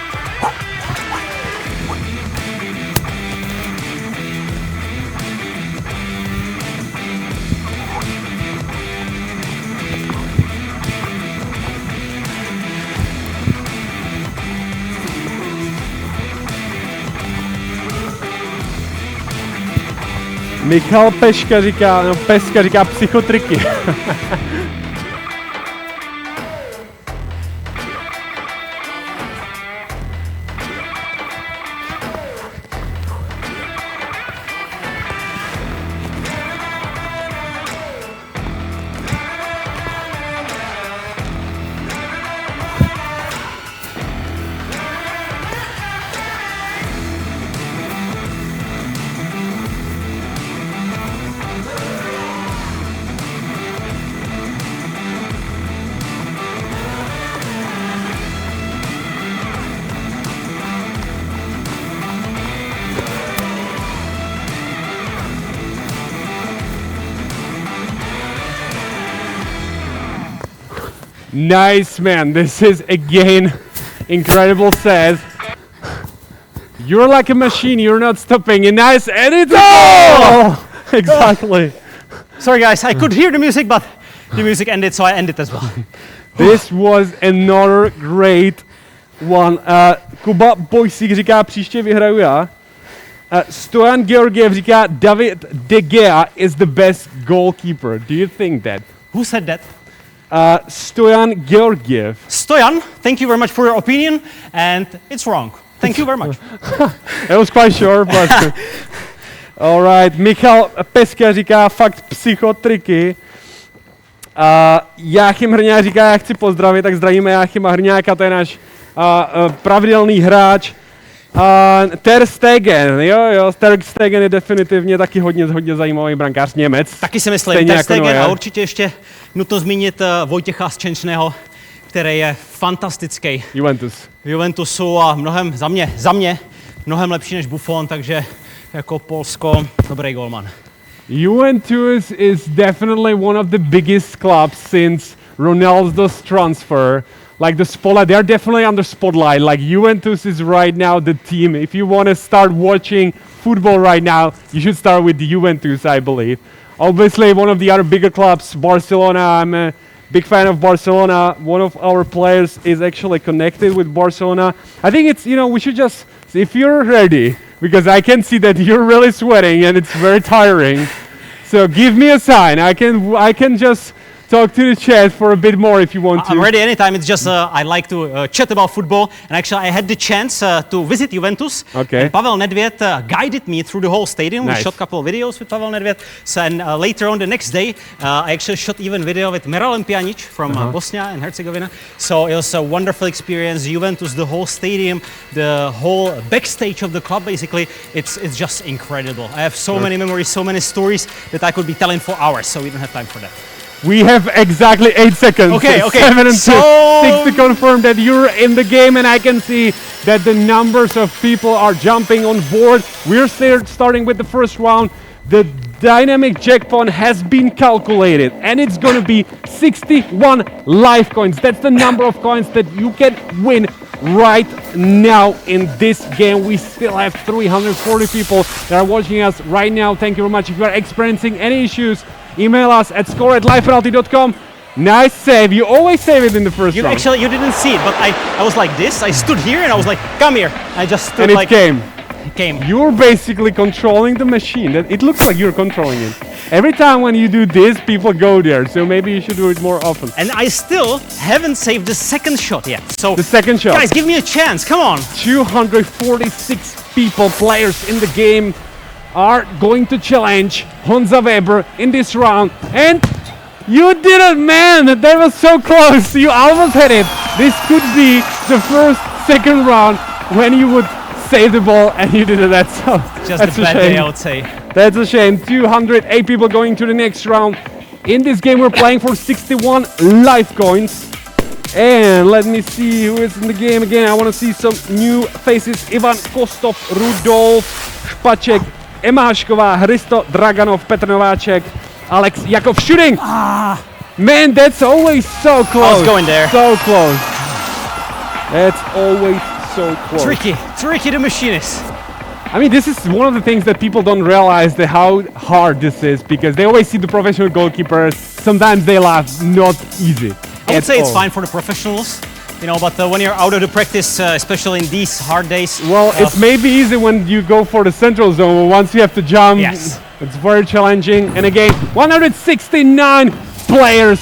Michal Peska říká psychotriky. Nice, man. This is again incredible set. You're like a machine. You're not stopping. And nice, and it's oh! Exactly. Sorry guys, I could hear the music, but the music ended, so I ended as well. This was another great one. Kuba Bojsík říká, příště vyhraju já. Stojan Georgiev říká, David De Gea is the best goalkeeper. Do you think that? Who said that? Stojan Georgiev. Stojan, thank you very much for your opinion, and it's wrong. Thank you very much. I was quite sure, but... Alright, Michal Peska říká fakt psychotriky. Jáchym Hrňák říká, já chci pozdravit, tak zdravíme Jáchyma Hrňáka, to je náš pravidelný hráč. Ter Stegen, jo, Ter Stegen je definitivně taky hodně zajímavý brankář, Němec. Taky si myslím, Stejně Ter jako Stegen Neuer. a určitě ještě nutno zmínit Vojtěcha Szczęsného, který je fantastický Juventus. v Juventusu a mnohem, za mě, mnohem lepší než Buffon, takže jako Polsko, dobrý golman. Juventus is definitely one of the biggest clubs since Ronaldo's transfer. Like the spotlight, they're definitely under spotlight. Like Juventus is right now the team. If you want to start watching football right now, you should start with the Juventus, I believe. Obviously, one of the other bigger clubs, Barcelona. I'm a big fan of Barcelona. One of our players is actually connected with Barcelona. I think it's, we should just, if you're ready, because I can see that you're really sweating and it's very tiring. So give me a sign. I can just talk to the chat for a bit more if you want to. I'm ready anytime. It's just I like to chat about football. And actually, I had the chance to visit Juventus. Okay. And Pavel Nedvěd guided me through the whole stadium. Nice. We shot a couple of videos with Pavel Nedvěd. So, and later on the next day, I actually shot even video with Miralem Pjanic from Bosnia and Herzegovina. So it was a wonderful experience. Juventus, the whole stadium, the whole backstage of the club, basically, it's just incredible. I have so many memories, so many stories that I could be telling for hours. So we don't have time for that. We have exactly 8 seconds. Okay. 7 and So 6 to confirm that you're in the game, and I can see that the numbers of people are jumping on board. We're starting with the first round. The dynamic jackpot has been calculated, and it's going to be 61 live coins. That's the number of coins that you can win right now in this game. We still have 340 people that are watching us right now. Thank you very much. If you are experiencing any issues, email us at score@livepenalty.com. Nice save. You always save it in the first round. Actually, you didn't see it, but I was like this. I stood here and I was like, come here. I just stood And it like... came. You're basically controlling the machine. It looks like you're controlling it. Every time when you do this, people go there. So maybe you should do it more often. And I still haven't saved the second shot yet. So The second shot. guys, give me a chance. Come on. 246 people, players in the game, are going to challenge Honza Weber in this round. And you did it, man! That was so close. You almost had it. This could be the second round when you would save the ball, and you did it. That's Just a bad day, I would say. That's a shame. 208 people going to the next round. In this game, we're playing for 61 live coins. And let me see who is in the game again. I want to see some new faces. Ivan Kostov, Rudolf Špaček, Emášková, Hristo Draganov, Petr Nováček, Alex Jakov shooting! Man, that's always so close. I was going there. So close. That's always so close. Tricky the machine is. I mean, this is one of the things that people don't realize how hard this is, because they always see the professional goalkeepers. Sometimes they laugh, not easy. I would say it's fine for the professionals, but when you're out of the practice, especially in these hard days. Well, it's maybe easy when you go for the central zone, but once you have to jump, yes, it's very challenging. And again, 169 players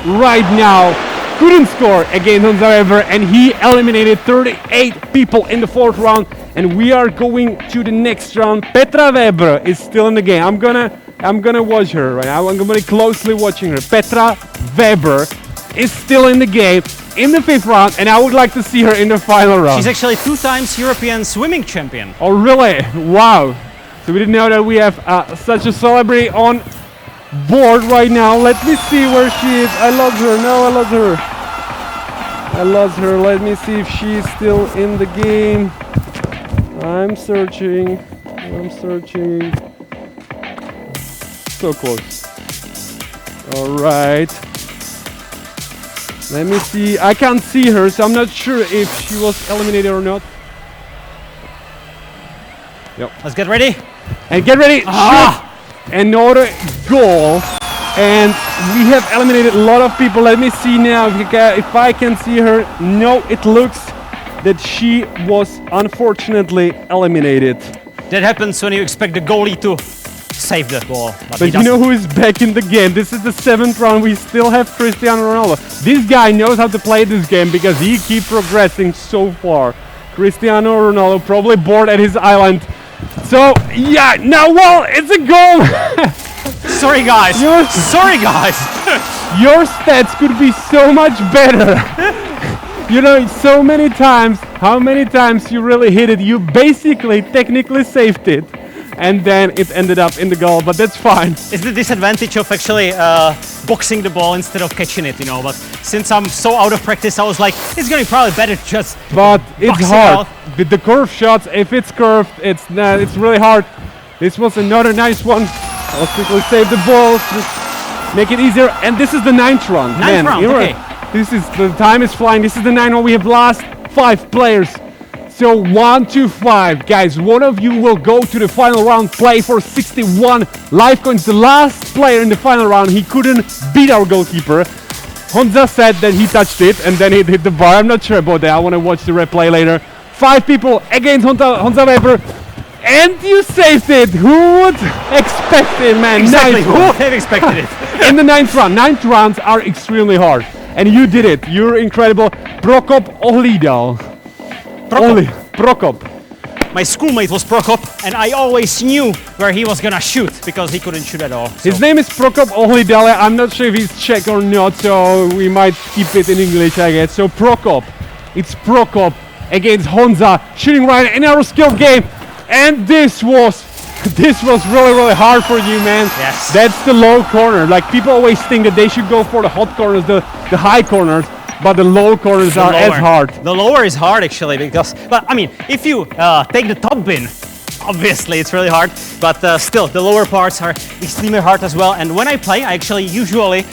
right now couldn't score against Honza Weber, and he eliminated 38 people in the fourth round. And we are going to the next round. Petra Weber is still in the game. I'm gonna watch her right now. I'm gonna be closely watching her. Petra Weber is still in the game in the fifth round, and I would like to see her in the final round. She's actually 2 times European swimming champion. Oh, really? Wow. So we didn't know that we have such a celebrity on board right now. Let me see where she is. I lost her. No, I lost her. I lost her. Let me see if she's still in the game. I'm searching. So close. All right. Let me see. I can't see her, so I'm not sure if she was eliminated or not. Yep. Let's get ready. And get ready. Shoot. Another goal. And we have eliminated a lot of people. Let me see now if I can see her. No, it looks that she was unfortunately eliminated. That happens when you expect the goalie to save the ball. But he But you know doesn't. who is back in the game? This is the 7th round. We still have Cristiano Ronaldo. This guy knows how to play this game because he keeps progressing so far. Cristiano Ronaldo probably bored at his island. So, yeah, now, well, it's a goal. Sorry, guys. Sorry, guys. Your stats could be so much better. You know, so many times, how many times you really hit it? You basically, technically saved it. And then it ended up in the goal, but that's fine. It's the disadvantage of actually boxing the ball instead of catching it, you know. But since I'm so out of practice, I was like, it's going to be probably better to just But it's box it hard. out. With the curve shots, if it's curved, it's really hard. This was another nice one. Let's quickly save the ball, just make it easier. And this is the 9th round. Ninth round, you're okay. right. This is, the time is flying. This is the 9th one. We have last 5 players. So 1 to 5, guys. One of you will go to the final round, play for 61 life coins. The last player in the final round, he couldn't beat our goalkeeper. Honza said that he touched it and then it hit the bar. I'm not sure about that. I want to watch the replay later. 5 people against Honza Weber. And you saved it. Who would expect it, man? Exactly, Nice who one. would have expected it? In the 9th round. 9th rounds are extremely hard. And you did it. You're incredible. Prokop Ohlídal. Prokop. My schoolmate was Prokop, and I always knew where he was gonna shoot because he couldn't shoot at all. So. His name is Prokop Ohlídal. I'm not sure if he's Czech or not, so we might keep it in English, I guess. So Prokop. It's Prokop against Honza, shooting right in our skill game. And this was really, really hard for you, man. Yes. That's the low corner. Like, people always think that they should go for the hot corners, the high corners, but the low corners are as hard. The lower is hard actually because, but I mean, if you take the top bin, obviously it's really hard, but still the lower parts are extremely hard as well. And when I play, I actually usually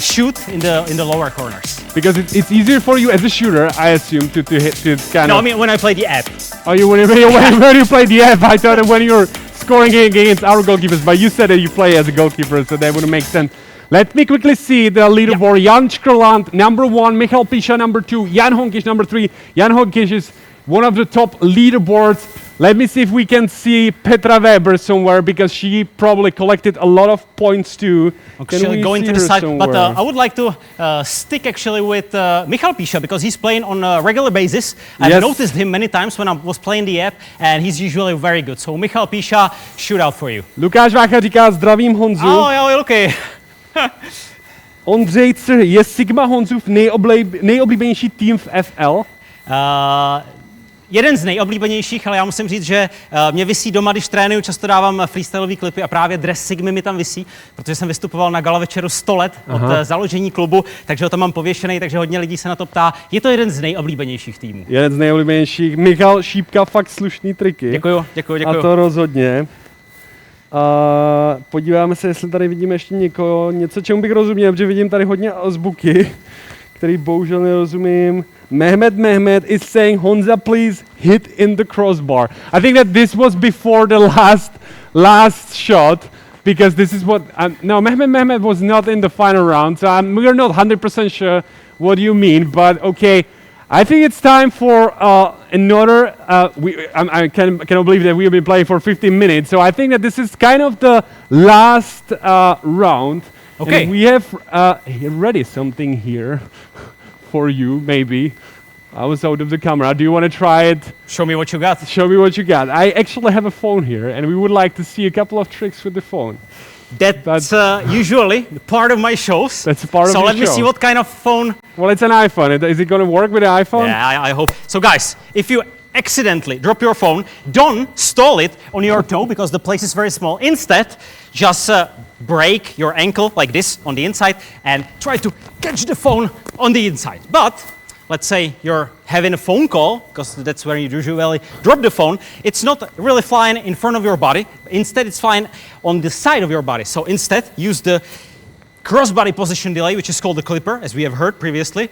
shoot in the lower corners. Because it's easier for you as a shooter, I assume, to hit, to kind No, of... I mean when I play the app. Oh, when you play the F, I thought that when you're scoring against our goalkeepers, but you said that you play as a goalkeeper, so that wouldn't make sense. Let me quickly see the leaderboard. Jan Škrland, number 1, Michal Pisha, number 2, Jan Honkiš, number 3. Jan Honkiš is one of the top leaderboards. Let me see if we can see Petra Weber somewhere, because she probably collected a lot of points too. Actually going to the side, but I would like to stick actually with Michal Pisha because he's playing on a regular basis. I've noticed him many times when I was playing the app, and he's usually very good. So Michal Pisha, shootout for you. Lukáš Vácha říká, zdravím Honzu. Oh, okay. Ondřej Cr, je Sigma Honzův nejoblíbenější tým v FL? Jeden z nejoblíbenějších, ale já musím říct, že mě visí doma, když trénuju, často dávám freestyleové klipy a právě dres Sigmy mi tam visí, protože jsem vystupoval na gala večeru 100 let od založení klubu, takže ho tam mám pověšený, takže hodně lidí se na to ptá. Je to jeden z nejoblíbenějších týmů. Jeden z nejoblíbenějších. Michal Šípka, fakt slušný triky. Děkuju. A to rozhodně. Podíváme se, jestli tady vidíme ještě něco, čemu bych rozuměl, protože vidím tady hodně azbuky, který bohužel nerozumím. Mehmet is saying, Honza, please hit in the crossbar. I think that this was before the last shot, because this is what... no, Mehmet was not in the final round, so we're not 100% sure what you mean, but okay. I think it's time for another... I cannot believe that we've been playing for 15 minutes, so I think that this is kind of the last round. Okay. And we have ready something here for you, maybe. I was out of the camera. Do you want to try it? Show me what you got. Show me what you got. I actually have a phone here, and we would like to see a couple of tricks with the phone. That's usually part of my shows. That's part of So your let me show. see what kind of phone. Well, it's an iPhone. Is it going to work with the iPhone? Yeah, I hope. So guys, if you accidentally drop your phone, don't stall it on your toe because the place is very small. Instead, just break your ankle like this on the inside and try to catch the phone on the inside. But let's say you're having a phone call, because that's where you usually drop the phone. It's not really flying in front of your body. Instead, it's flying on the side of your body. So instead, use the crossbody position delay, which is called the clipper, as we have heard previously.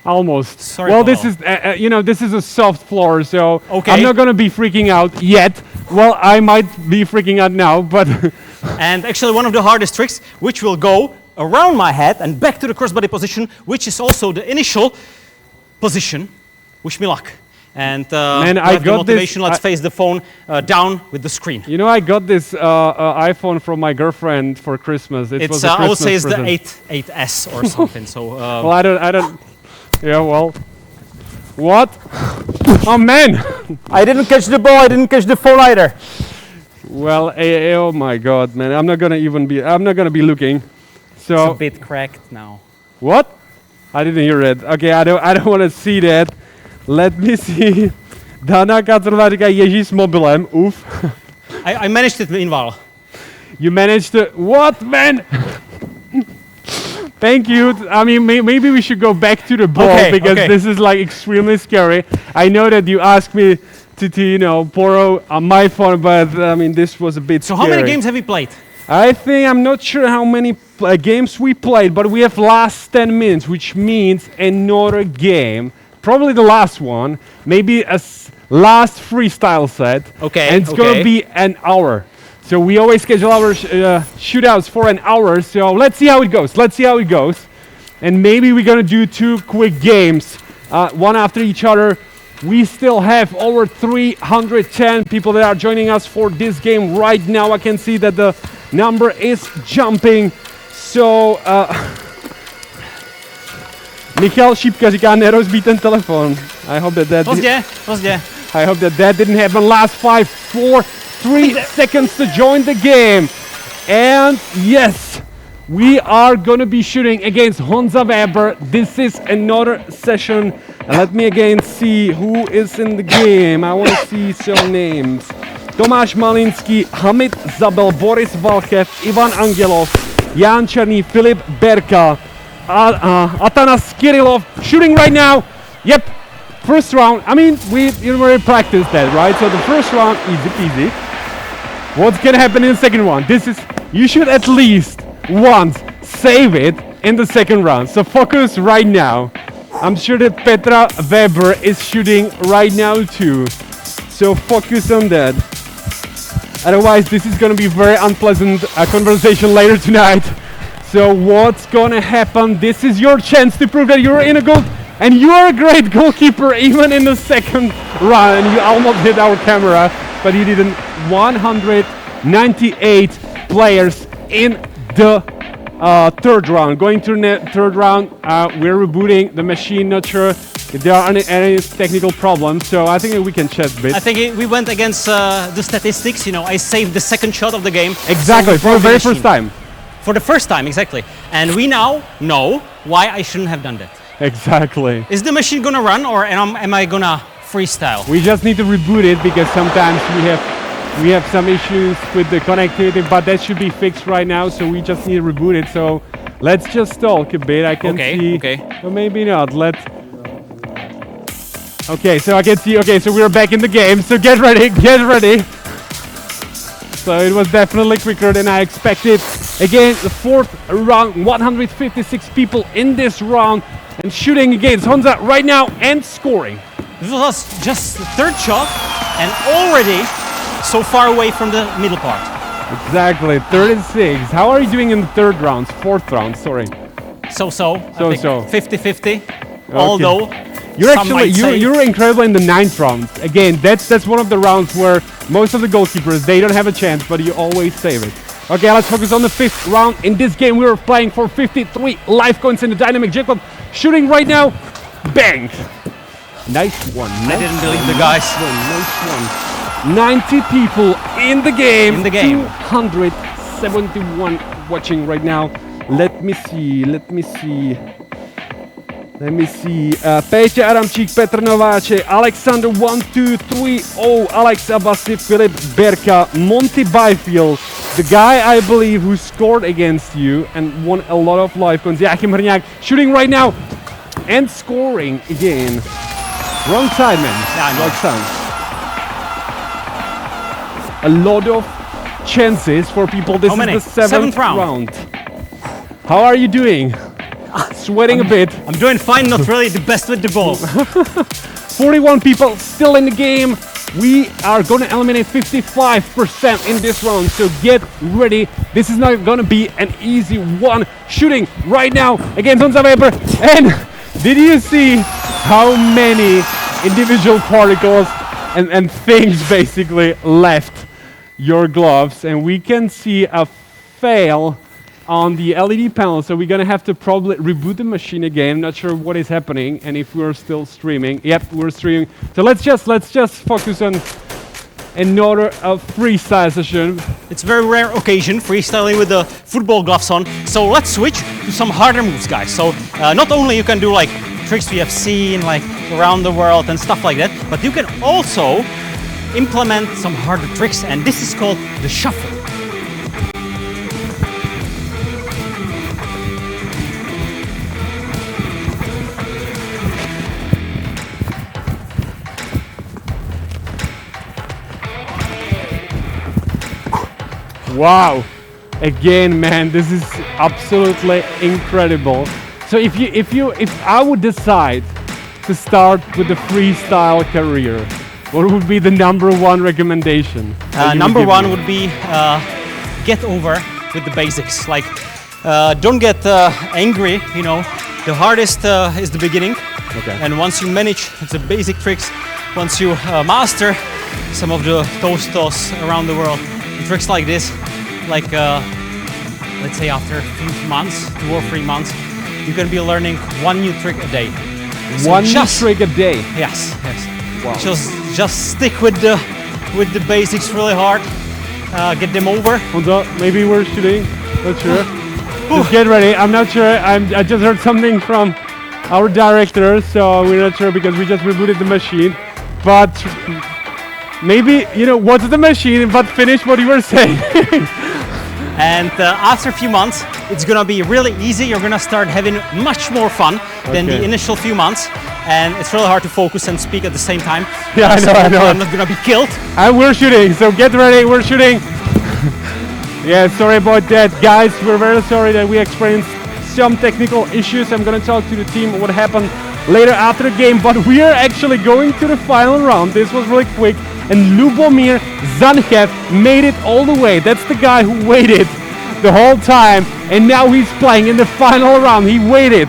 Almost. Sorry, well, Paolo. this is, this is a soft floor, so Okay. I'm not going to be freaking out yet. Well, I might be freaking out now, but... And actually one of the hardest tricks, which will go around my head and back to the crossbody position, which is also the initial position. Wish me luck. And Man, to I have the got this- motivation, let's face the phone down with the screen. You know, I got this iPhone from my girlfriend for Christmas. It was It's, a I would say it's Christmas the 8S or something. So Well, I don't. Yeah, well. What? Oh man! I didn't catch the ball, I didn't catch the phone either. Well, oh my God, man! I'm not gonna be looking. it's So a bit cracked now. what? I didn't hear it. Okay, I don't want to see that. Let me see. Dana Katrová říká Ježíš s mobilem. Oof. I managed it meanwhile. You managed to. What, man? Thank you. I mean, maybe we should go back to the ball Okay, because okay. this is like extremely scary. I know that you asked me to borrow my phone, but I mean, this was a bit So scary. how many games have you played? I'm not sure how many games we played, but we have last 10 minutes, which means another game, probably the last one, maybe a last freestyle set. Okay, And it's gonna okay. be an hour. So we always schedule our shootouts for an hour. So let's see how it goes. And maybe we're gonna do 2 quick games, one after each other. We still have over 310 people that are joining us for this game right now. I can see that the number is jumping. So, Michal Šípka říká, nerozbij ten telefon. I hope that didn't happen. Last 5, 4, 3 seconds to join the game. And yes, we are gonna be shooting against Honza Weber. This is another session. And let me again see who is in the game. I want to see some names. Tomáš Malinský, Hamid Zabel, Boris Valchev, Ivan Angelov, Jan Černý, Filip Berka, Atanas Kirillov, shooting right now. Yep, first round. I mean, we already practiced that, right? So the first round, easy peasy. What's gonna happen in the second round? You should at least once save it in the second round. So focus right now. I'm sure that Petra Weber is shooting right now too. So focus on that. Otherwise, this is gonna be very unpleasant conversation later tonight. So what's gonna happen? This is your chance to prove that you're in a goal, and you are a great goalkeeper even in the second round. And you almost hit our camera, but you didn't. 198 players in the third round. Going to the third round, we're rebooting the machine. Not sure if there are any technical problems, so I think we can chat a bit. I think we went against the statistics. You know, I saved the second shot of the game. Exactly, So for the very machine. first time. For the first time, exactly. And we now know why I shouldn't have done that. Exactly. Is the machine gonna run, or am I gonna freestyle? We just need to reboot it because sometimes we have some issues with the connectivity, but that should be fixed right now, so we just need to reboot it. So let's just talk a bit. I can see. Okay. Or maybe not. Okay, so I can see. Okay, so we're back in the game. So get ready. So it was definitely quicker than I expected. Again, the fourth round, 156 people in this round, and shooting against Honza right now and scoring. This was just the third shot, and already so far away from the middle part. Exactly, 36. How are you doing in the third round? Fourth round, sorry. So-so. I think 50-50. Although You're incredible in the ninth round. Again, that's one of the rounds where most of the goalkeepers, they don't have a chance, but you always save it. Okay, let's focus on the fifth round. In this game, we were playing for 53 life coins in the dynamic jackpot. Shooting right now, bang! Nice one. I didn't believe the guys. Nice one. 90 people in the game. 271 watching right now. Let me see. Péťa Adamčík, Petr Nováček, Alexander 1230, Alex Abasi, Filip Berka, Monty Byfield, the guy I believe who scored against you and won a lot of life coins. Joachim Hrňák shooting right now and scoring again. Wrong side, man. Yeah, I know. Wrong side. A lot of chances for people. This How many? is the seventh Seventh round. round. How are you doing? Sweating a bit. I'm doing fine, not really the best with the ball. 41 people still in the game. We are gonna eliminate 55% in this round, so get ready. This is not gonna be an easy one. Shooting right now against Honza Weber. And did you see how many individual particles and things basically left your gloves. And we can see a fail on the LED panel, so we're gonna have to probably reboot the machine again. Not sure what is happening and if we're still streaming. Yep, we're streaming. So let's just focus on another freestyle session. It's a very rare occasion, freestyling with the football gloves on. So let's switch to some harder moves, guys. So not only you can do like tricks we have seen like around the world and stuff like that, but you can also implement some harder tricks, and this is called the shuffle. Wow, again, man, this is absolutely incredible. So if I would decide to start with the freestyle career, what would be the #1 recommendation? Number one would be get over with the basics. Like, don't get angry. You know, the hardest is the beginning. Okay. And once you manage the basic tricks, once you master some of the toes toss around the world, tricks like this, like let's say after a few months, 2 or 3 months, you can be learning one new trick a day. So one new trick a day. Yes, yes. Wow. Just stick with the basics really hard. Get them over. Honza, maybe we're shooting. Not sure. Just get ready. I'm not sure. I just heard something from our director, so we're not sure because we just rebooted the machine. But maybe, you know, what's the machine, but finish what you were saying. And after a few months, it's gonna be really easy. You're gonna start having much more fun than the initial few months. And it's really hard to focus and speak at the same time. Yeah, I know. I'm not gonna be killed. And we're shooting, so get ready, we're shooting. Yeah, sorry about that. Guys, we're very sorry that we experienced some technical issues. I'm gonna talk to the team what happened later after the game, but we are actually going to the final round. This was really quick. And Lubomir Zanchev made it all the way. That's the guy who waited the whole time, and now he's playing in the final round. He waited.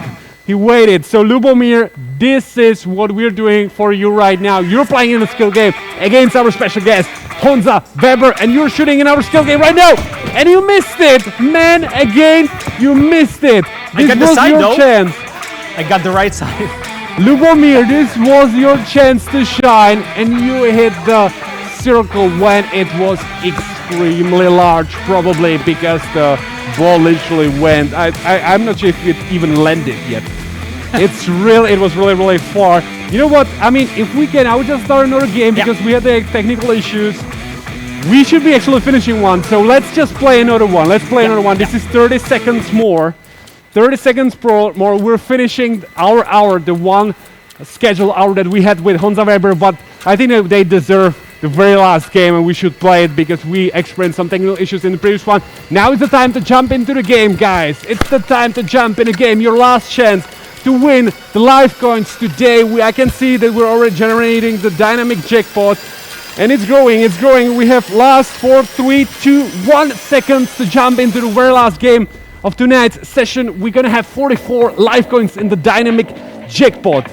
So Lubomir, this is what we're doing for you right now. You're playing in a skill game against our special guest, Honza Weber, and you're shooting in our skill game right now. And you missed it, man, again, you missed it. This I got the was side your though. chance. I got the right side. Lubomir, this was your chance to shine, and you hit the circle when it was extremely large, probably because the ball literally went. I'm not sure if it even landed yet. It was really far. You know what? I mean, if we can, I would just start another game because we had the technical issues. We should be actually finishing one, so let's just play another one. Let's play another one. This is 30 seconds more. 30 seconds more, we're finishing our hour, the one scheduled hour that we had with Honza Weber, but I think that they deserve the very last game and we should play it because we experienced some technical issues in the previous one. Now is the time to jump into the game, guys. It's the time to jump in the game, your last chance to win the live coins today. I can see that we're already generating the dynamic jackpot and it's growing. We have last 4, 3, 2, 1 seconds to jump into the very last game of tonight's session. We're gonna have 44 live coins in the dynamic jackpot.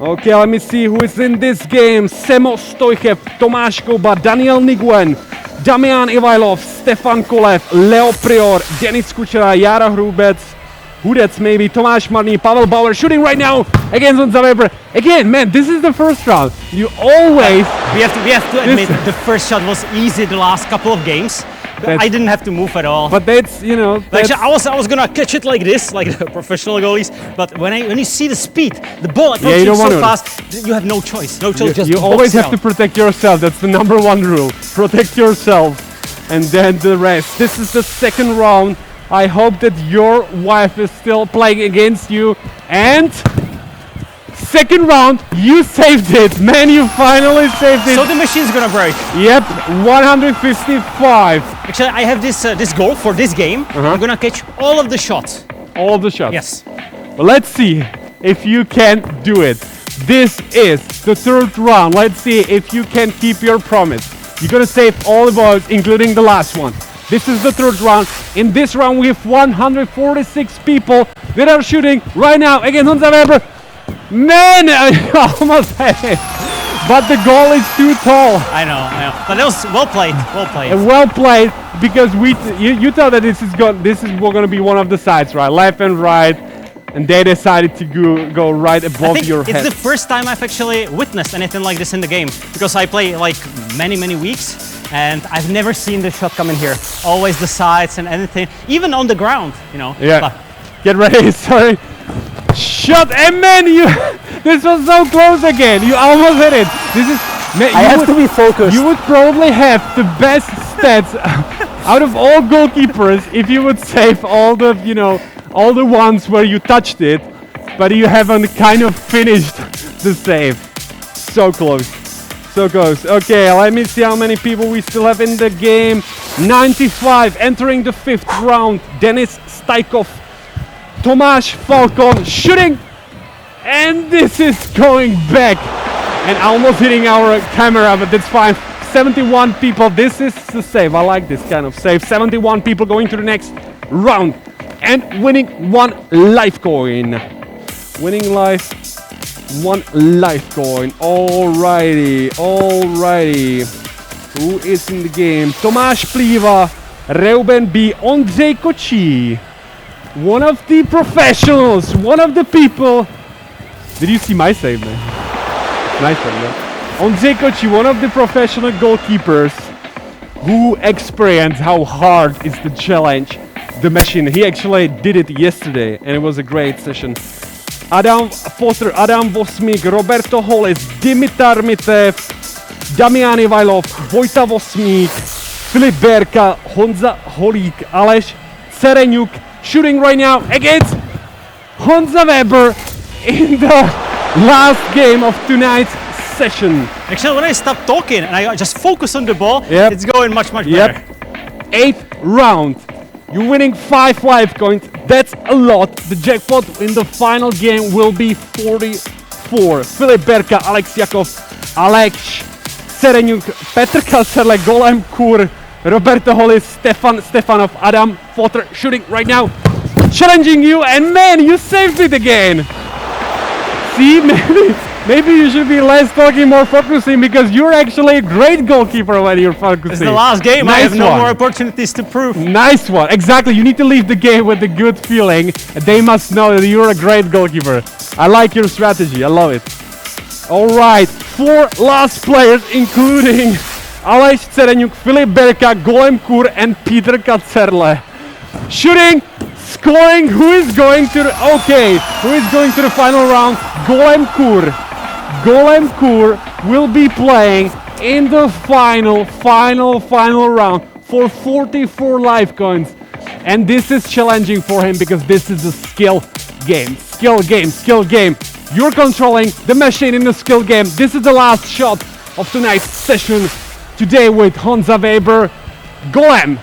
Okay, let me see who is in this game. Semo Stojchev, Tomáš Kouba, Daniel Nguyen, Damian Ivailov, Stefan Kolev, Leo Prior, Denis Kučera, Jara Hudec maybe, Tomáš Marný, Pavel Bauer shooting right now against Honza Weber. Again, man, this is the first round. You always... We have to admit the first shot was easy the last couple of games. I didn't have to move at all. But that's, you know... Like, I was gonna catch it like this, like the professional goalies. But when you see the speed, the ball approaching so fast, you have no choice. No choice. Just you always have to protect yourself. That's the #1 rule. Protect yourself, and then the rest. This is the second round. I hope that your wife is still playing against you. And second round, you saved it, man. You finally saved it. So the machine's gonna break. Yep, 155. Actually, I have this goal for this game. I'm gonna catch all of the shots. All of the shots. Yes. Well, let's see if you can do it. This is the third round. Let's see if you can keep your promise. You're gonna save all the balls, including the last one. This is the third round. In this round, we have 146 people that are shooting right now against Honza Weber. Man, I almost had it. But the goal is too tall. I know. But it was well played. And well played, because you thought that this is going to be one of the sides, right? Left and right, and they decided to go right I above think your it's head. the first time I've actually witnessed anything like this in the game, because I play like many weeks, and I've never seen the shot come in here. Always the sides and anything, even on the ground, you know. Yeah. But Get ready, sorry. Shot, and man, this was so close again. You almost hit it. This is. Man, I have to be focused. You would probably have the best stats out of all goalkeepers if you would save all the ones where you touched it, but you haven't kind of finished the save. So close. So close. Okay, let me see how many people we still have in the game. 95 entering the 5th round. Denis Stajkov, Tomáš Falcon shooting, and this is going back and almost hitting our camera, but that's fine. 71 people, this is the save. I like this kind of save. 71 people going to the next round and winning 1 life coin. Winning life, 1 life coin. Alrighty. Who is in the game? Tomáš Pliva, Reuben B, Ondřej Kočí. One of the professionals, one of the people. Did you see my save, man? Nice one, man. Ondřej Kočí, one of the professional goalkeepers who experienced how hard is the challenge, the machine. He actually did it yesterday, and it was a great session. Adam Foster, Adam Vosmík, Roberto Hollis, Dimitar Mitev, Damian Ivajlov, Vojta Vosmík, Filip Berka, Honza Holík, Aleš Cereňuk, shooting right now against Honza Weber in the last game of tonight's session. actually, when I stop talking and I just focus on the ball, Yep. it's going much better. Yep. 8th round. You're winning 5 life coins. That's a lot. The jackpot in the final game will be 44. Filip Berka, Alex Jakov, Alex Cereňuk, Petr Kacerle, Golem Kur, Roberto Hollis, Stefan Stefanov, Adam Foster shooting right now. Challenging you, and man, you saved it again. See, maybe you should be less talking, more focusing, because you're actually a great goalkeeper when you're focusing. It's the last game. I Nice have no one. more opportunities to prove. Nice one. Exactly. You need to leave the game with a good feeling. They must know that you're a great goalkeeper. I like your strategy. I love it. All right. 4 last players, including Aleš Cereňuk, Filip Berka, Golem Kur, and Peter Kacerle. Shooting, scoring. Who is going to the final round? Golem Kur. Golem Kur will be playing in the final round for 44 life coins. And this is challenging for him because this is a skill game. Skill game. You're controlling the machine in the skill game. This is the last shot of tonight's session today with Honza Weber. Golem,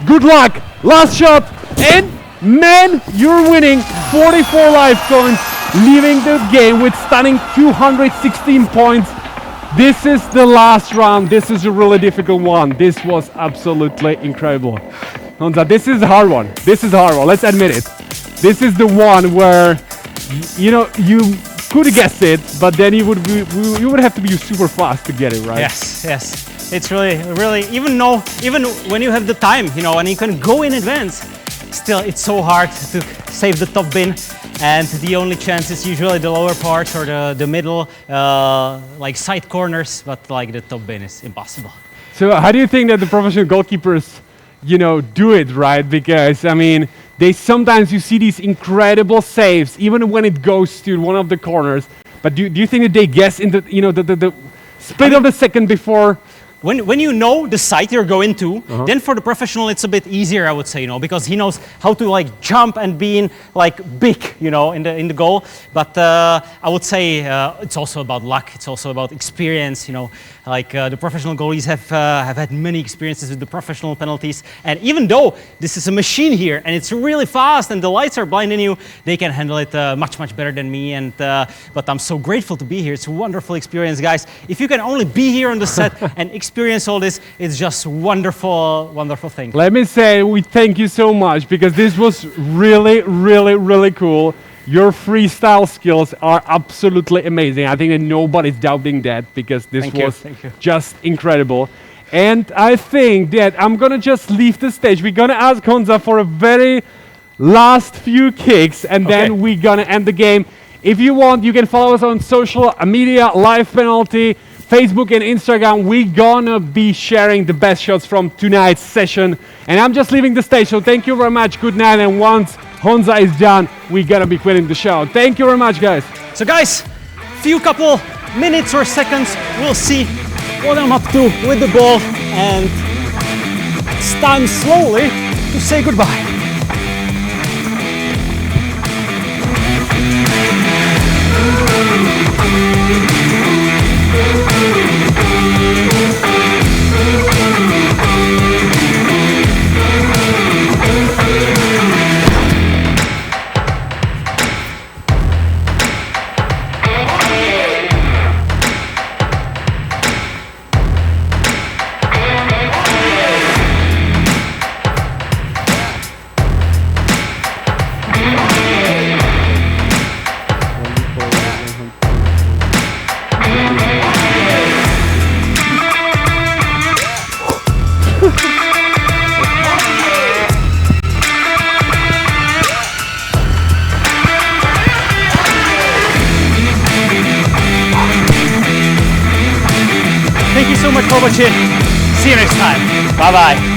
good luck. Last shot, and man, you're winning 44 life coins, leaving the game with stunning 216 points. This is the last round. This is a really difficult one. This was absolutely incredible. Honza, this is a hard one. Let's admit it. This is the one where you could guess it, but then you would have to be super fast to get it right. Yes. It's really, even when you have the time, and you can go in advance, still it's so hard to save the top bin, and the only chance is usually the lower parts or the middle, like side corners, but like the top bin is impossible. So how do you think that the professional goalkeepers, do it, right? Because I mean, sometimes you see these incredible saves, even when it goes to one of the corners. But do you think that they guess in the split of the second before? When you know the site you're going to, then for the professional it's a bit easier, I would say, because he knows how to like jump and be in like big, in the goal. But I would say it's also about luck. It's also about experience. Like the professional goalies have had many experiences with the professional penalties, and even though this is a machine here and it's really fast and the lights are blinding you, they can handle it much better than me. And but I'm so grateful to be here. It's a wonderful experience, guys. If you can only be here on the set and experience all this, it's just wonderful thing. Let me say we thank you so much, because this was really cool. Your freestyle skills are absolutely amazing. I think that nobody's doubting that because this Thank you, was thank you. just incredible. And I think that I'm gonna just leave the stage. We're gonna ask Honza for a very last few kicks and then we're gonna end the game. If you want, you can follow us on social media, Live Penalty, Facebook and Instagram. We're gonna be sharing the best shots from tonight's session. And I'm just leaving the stage, so thank you very much, good night, and once Honza is done, we're gonna be quitting the show. Thank you very much, guys. So guys, few couple minutes or seconds, we'll see what I'm up to with the ball, and it's time slowly to say goodbye. Thank you so much for watching. See you next time. Bye bye.